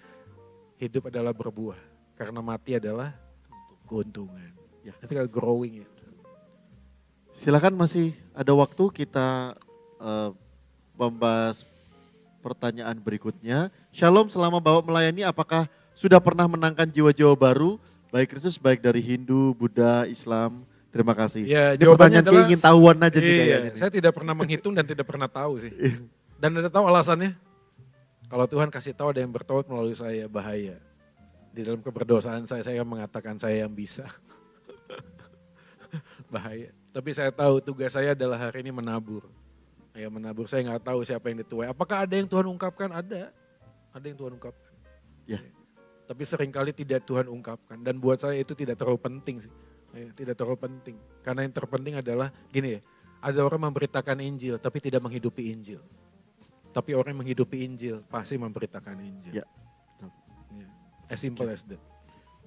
adalah berbuah. Karena mati adalah keuntungan. Ya, itu kan growing ya. Silakan masih ada waktu kita membahas pertanyaan berikutnya. Shalom, selama Bapak melayani apakah sudah pernah menangkan jiwa-jiwa baru? Baik Kristus, baik dari Hindu, Buddha, Islam. Terima kasih. Ya, ini pertanyaan adalah, keingin tahuan aja nih iya, kayaknya. Saya tidak pernah menghitung dan tidak pernah tahu sih. Dan ada tahu alasannya? Kalau Tuhan kasih tahu ada yang bertobat melalui saya, bahaya. Di dalam keberdosaan saya mengatakan saya yang bisa. Bahaya. Tapi saya tahu tugas saya adalah hari ini menabur. Ya menabur, saya nggak tahu siapa yang dituai. Apakah ada yang Tuhan ungkapkan? Ada yang Tuhan ungkapkan. Ya. Tapi seringkali tidak Tuhan ungkapkan. Dan buat saya itu tidak terlalu penting sih. Ya, tidak terlalu penting. Karena yang terpenting adalah gini ya, ada orang memberitakan Injil tapi tidak menghidupi Injil. Tapi orang yang menghidupi Injil pasti memberitakan Injil. Ya. Ya. As simple as that.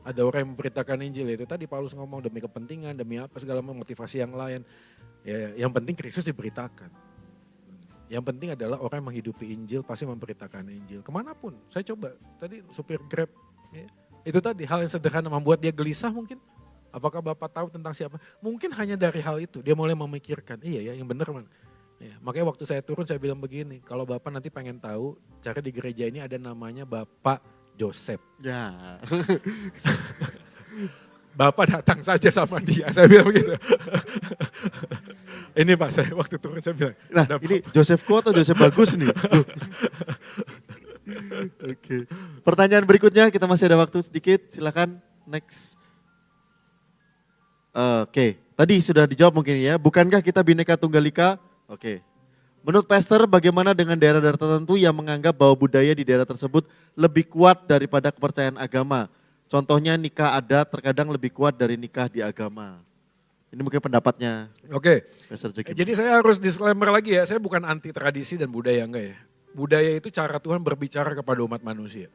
Ada orang yang memberitakan Injil itu tadi Paulus ngomong demi kepentingan, demi apa segala motivasi yang lain. Ya, yang penting Kristus diberitakan. Yang penting adalah orang yang menghidupi Injil pasti memberitakan Injil. Kemanapun, saya coba tadi supir Grab. Ya, itu tadi hal yang sederhana membuat dia gelisah mungkin. Apakah Bapak tahu tentang siapa? Mungkin hanya dari hal itu dia mulai memikirkan, iya ya yang benar man. Ya, makanya waktu saya turun saya bilang begini, kalau Bapak nanti pengen tahu, cara di gereja ini ada namanya Bapak Joseph. Ya. Bapak datang saja sama dia, saya bilang begitu. Ini Pak, saya waktu turun saya bilang. Nah ini Joseph Ko atau Joseph Bagus nih? Oke. Pertanyaan berikutnya, kita masih ada waktu sedikit, silakan next. Oke, tadi sudah dijawab mungkin ya, bukankah kita Bhinneka Tunggal Ika? Oke. Menurut Pastor, bagaimana dengan daerah-daerah tertentu yang menganggap bahwa budaya di daerah tersebut lebih kuat daripada kepercayaan agama? Contohnya nikah adat terkadang lebih kuat dari nikah di agama. Ini mungkin pendapatnya Oke, Pastor Joakim. jadi saya harus disclaimer lagi ya, saya bukan anti tradisi dan budaya, enggak ya. Budaya itu cara Tuhan berbicara kepada umat manusia.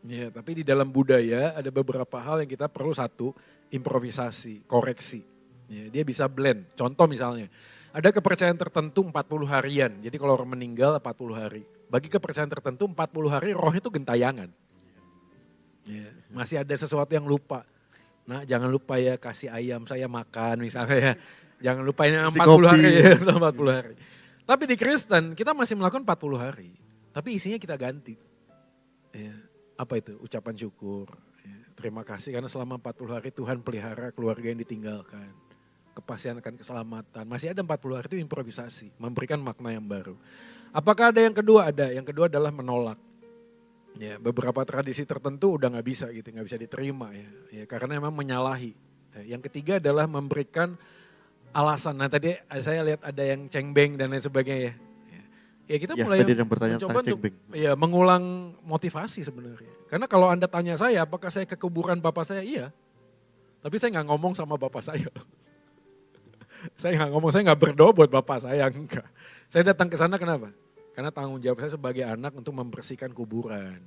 Ya, tapi di dalam budaya ada beberapa hal yang kita perlu satu, improvisasi, koreksi. Ya, dia bisa blend. Contoh misalnya, ada kepercayaan tertentu 40 harian. Jadi kalau orang meninggal 40 hari. Bagi kepercayaan tertentu 40 hari roh itu gentayangan. Ya, masih ada sesuatu yang lupa. Nah jangan lupa ya kasih ayam saya makan misalnya ya. Jangan lupa ini 40 hari ya, 40 hari. Tapi di Kristen kita masih melakukan 40 hari. Tapi isinya kita ganti. Ya, apa itu? Ucapan syukur. Ya, terima kasih karena selama 40 hari Tuhan pelihara keluarga yang ditinggalkan. Kepastian akan keselamatan. Masih ada 40 hari itu improvisasi. Memberikan makna yang baru. Apakah ada yang kedua? Ada. Yang kedua adalah menolak. Ya, beberapa tradisi tertentu udah nggak bisa gitu, nggak bisa diterima ya, karena memang menyalahi. Ya, yang ketiga adalah memberikan alasan. Nah tadi saya lihat ada yang cengbeng dan lain sebagainya ya. Ya kita mulai tadi yang bertanya mencoba tentang untuk cengbeng. ya, mengulang motivasi sebenarnya. Karena kalau Anda tanya saya, apakah saya ke kuburan bapak saya? Iya. Tapi saya nggak ngomong sama bapak saya. Saya nggak ngomong, saya nggak berdoa buat bapak saya, enggak. Saya datang ke sana kenapa? Karena tanggung jawab saya sebagai anak untuk membersihkan kuburan.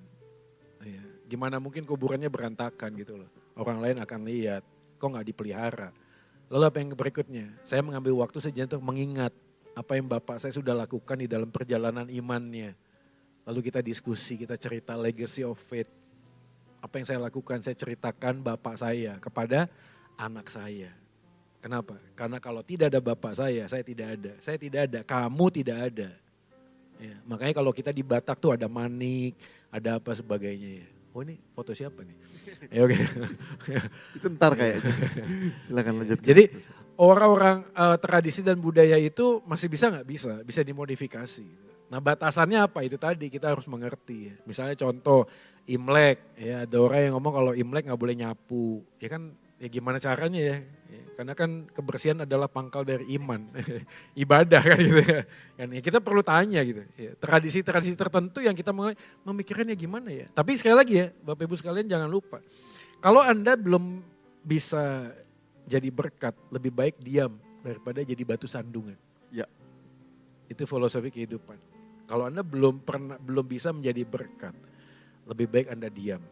Ya, gimana mungkin kuburannya berantakan gitu loh. Orang lain akan lihat, kok nggak dipelihara. Lalu apa yang berikutnya? Saya mengambil waktu sejenak untuk mengingat apa yang bapak saya sudah lakukan di dalam perjalanan imannya. Lalu kita diskusi, kita cerita legacy of faith. Apa yang saya lakukan, saya ceritakan bapak saya kepada anak saya. Kenapa? Karena kalau tidak ada bapak saya tidak ada. Saya tidak ada, kamu tidak ada. Ya, makanya kalau kita di Batak tuh ada manik, ada apa sebagainya ya. Oh ini foto siapa nih? Ya oke. Itu ntar kayaknya. Silakan lanjut. Jadi orang-orang tradisi dan budaya itu masih bisa nggak? Bisa dimodifikasi. Nah batasannya apa? Itu tadi kita harus mengerti ya. Misalnya contoh Imlek, ya ada orang yang ngomong kalau Imlek nggak boleh nyapu. Ya kan ya gimana caranya ya? Karena kan kebersihan adalah pangkal dari iman, ibadah kan gitu ya. Kan ya kita perlu tanya gitu. Ya, tradisi-tradisi tertentu yang kita memikirkannya gimana ya. Tapi sekali lagi ya Bapak Ibu sekalian jangan lupa. Kalau Anda belum bisa jadi berkat, lebih baik diam daripada jadi batu sandungan. Ya. Itu filosofi kehidupan. Kalau Anda belum bisa menjadi berkat, lebih baik Anda diam.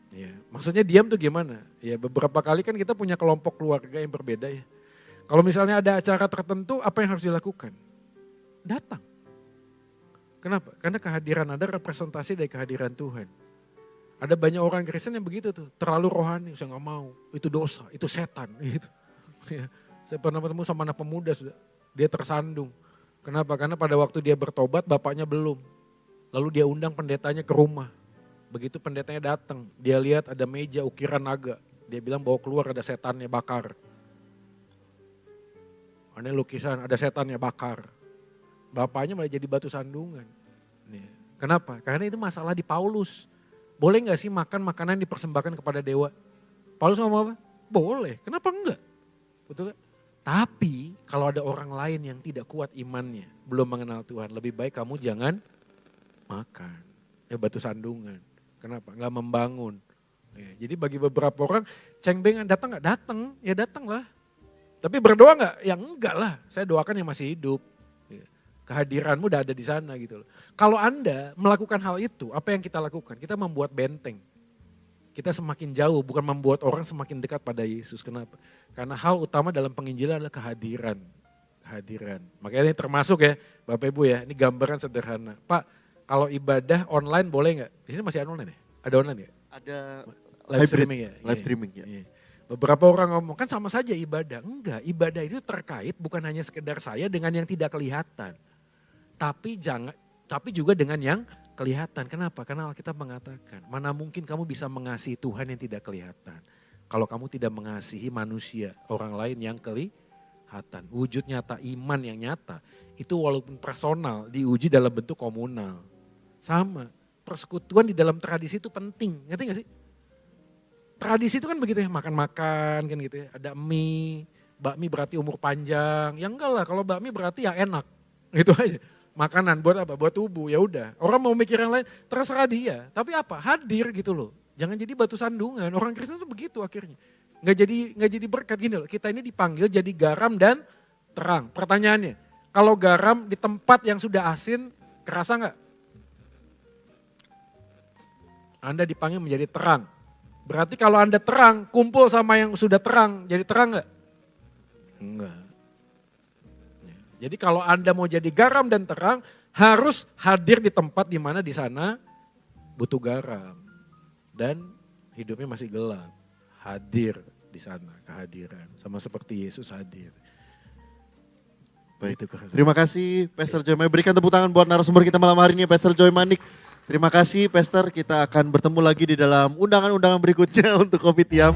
Ya, maksudnya diam tuh gimana? Ya beberapa kali kan kita punya kelompok keluarga yang berbeda ya. Kalau misalnya ada acara tertentu, apa yang harus dilakukan? Datang. Kenapa? Karena kehadiran Anda representasi dari kehadiran Tuhan. Ada banyak orang Kristen yang begitu tuh, terlalu rohani, saya nggak mau, itu dosa, itu setan. Gitu. Ya, saya pernah ketemu sama anak pemuda, dia tersandung. Kenapa? Karena pada waktu dia bertobat, bapaknya belum. Lalu dia undang pendetanya ke rumah. Begitu pendetanya datang, dia lihat ada meja ukiran naga. Dia bilang bawa keluar ada setannya bakar. Ini lukisan ada setannya bakar. Bapaknya malah jadi batu sandungan. Kenapa? Karena itu masalah di Paulus. Boleh gak sih makan makanan dipersembahkan kepada dewa? Paulus ngomong apa? Boleh, kenapa enggak? Betul gak? Tapi kalau ada orang lain yang tidak kuat imannya, belum mengenal Tuhan, lebih baik kamu jangan makan. Ya batu sandungan. Kenapa? Enggak membangun. Ya, jadi bagi beberapa orang, cengbeng datang gak? Datang, ya datang lah. Tapi berdoa gak? Ya enggak lah, saya doakan yang masih hidup. Ya, kehadiranmu udah ada di sana gitu loh. Kalau Anda melakukan hal itu, apa yang kita lakukan? Kita membuat benteng. Kita semakin jauh, bukan membuat orang semakin dekat pada Yesus. Kenapa? Karena hal utama dalam penginjilan adalah kehadiran. Kehadiran. Makanya ini termasuk ya, Bapak Ibu ya, ini gambaran sederhana. Pak, kalau ibadah online boleh nggak? Di sini masih ada online ya? Ada online ya? Ada live streaming ya? Live streaming ya. Beberapa orang ngomong, kan sama saja ibadah. Enggak, ibadah itu terkait bukan hanya sekedar saya dengan yang tidak kelihatan. Tapi juga dengan yang kelihatan. Kenapa? Karena Alkitab mengatakan, mana mungkin kamu bisa mengasihi Tuhan yang tidak kelihatan. Kalau kamu tidak mengasihi manusia, orang lain yang kelihatan. Wujud nyata iman yang nyata, itu walaupun personal, diuji dalam bentuk komunal. Sama, persekutuan di dalam tradisi itu penting, ngerti gak sih? Tradisi itu kan begitu ya, makan-makan kan gitu ya, ada mie, bakmi berarti umur panjang, ya enggak lah kalau bakmi berarti ya enak, gitu aja. Makanan buat apa? Buat tubuh, ya udah. Orang mau mikir yang lain, terserah dia, tapi apa? Hadir gitu loh. Jangan jadi batu sandungan. Orang Kristen tuh begitu akhirnya. Nggak jadi berkat gini loh. Kita ini dipanggil jadi garam dan terang. Pertanyaannya, kalau garam di tempat yang sudah asin, kerasa nggak? Anda dipanggil menjadi terang. Berarti kalau Anda terang, kumpul sama yang sudah terang, jadi terang nggak? Enggak. Jadi kalau Anda mau jadi garam dan terang, harus hadir di tempat di mana di sana butuh garam. Dan hidupnya masih gelap. Hadir di sana, kehadiran. Sama seperti Yesus hadir. Baik. Itu kehadiran. Terima kasih Pastor Joy Manik. Berikan tepuk tangan buat narasumber kita malam hari ini, Pastor Joy Manik. Terima kasih Pastor, kita akan bertemu lagi di dalam undangan-undangan berikutnya untuk Kopi Tiam.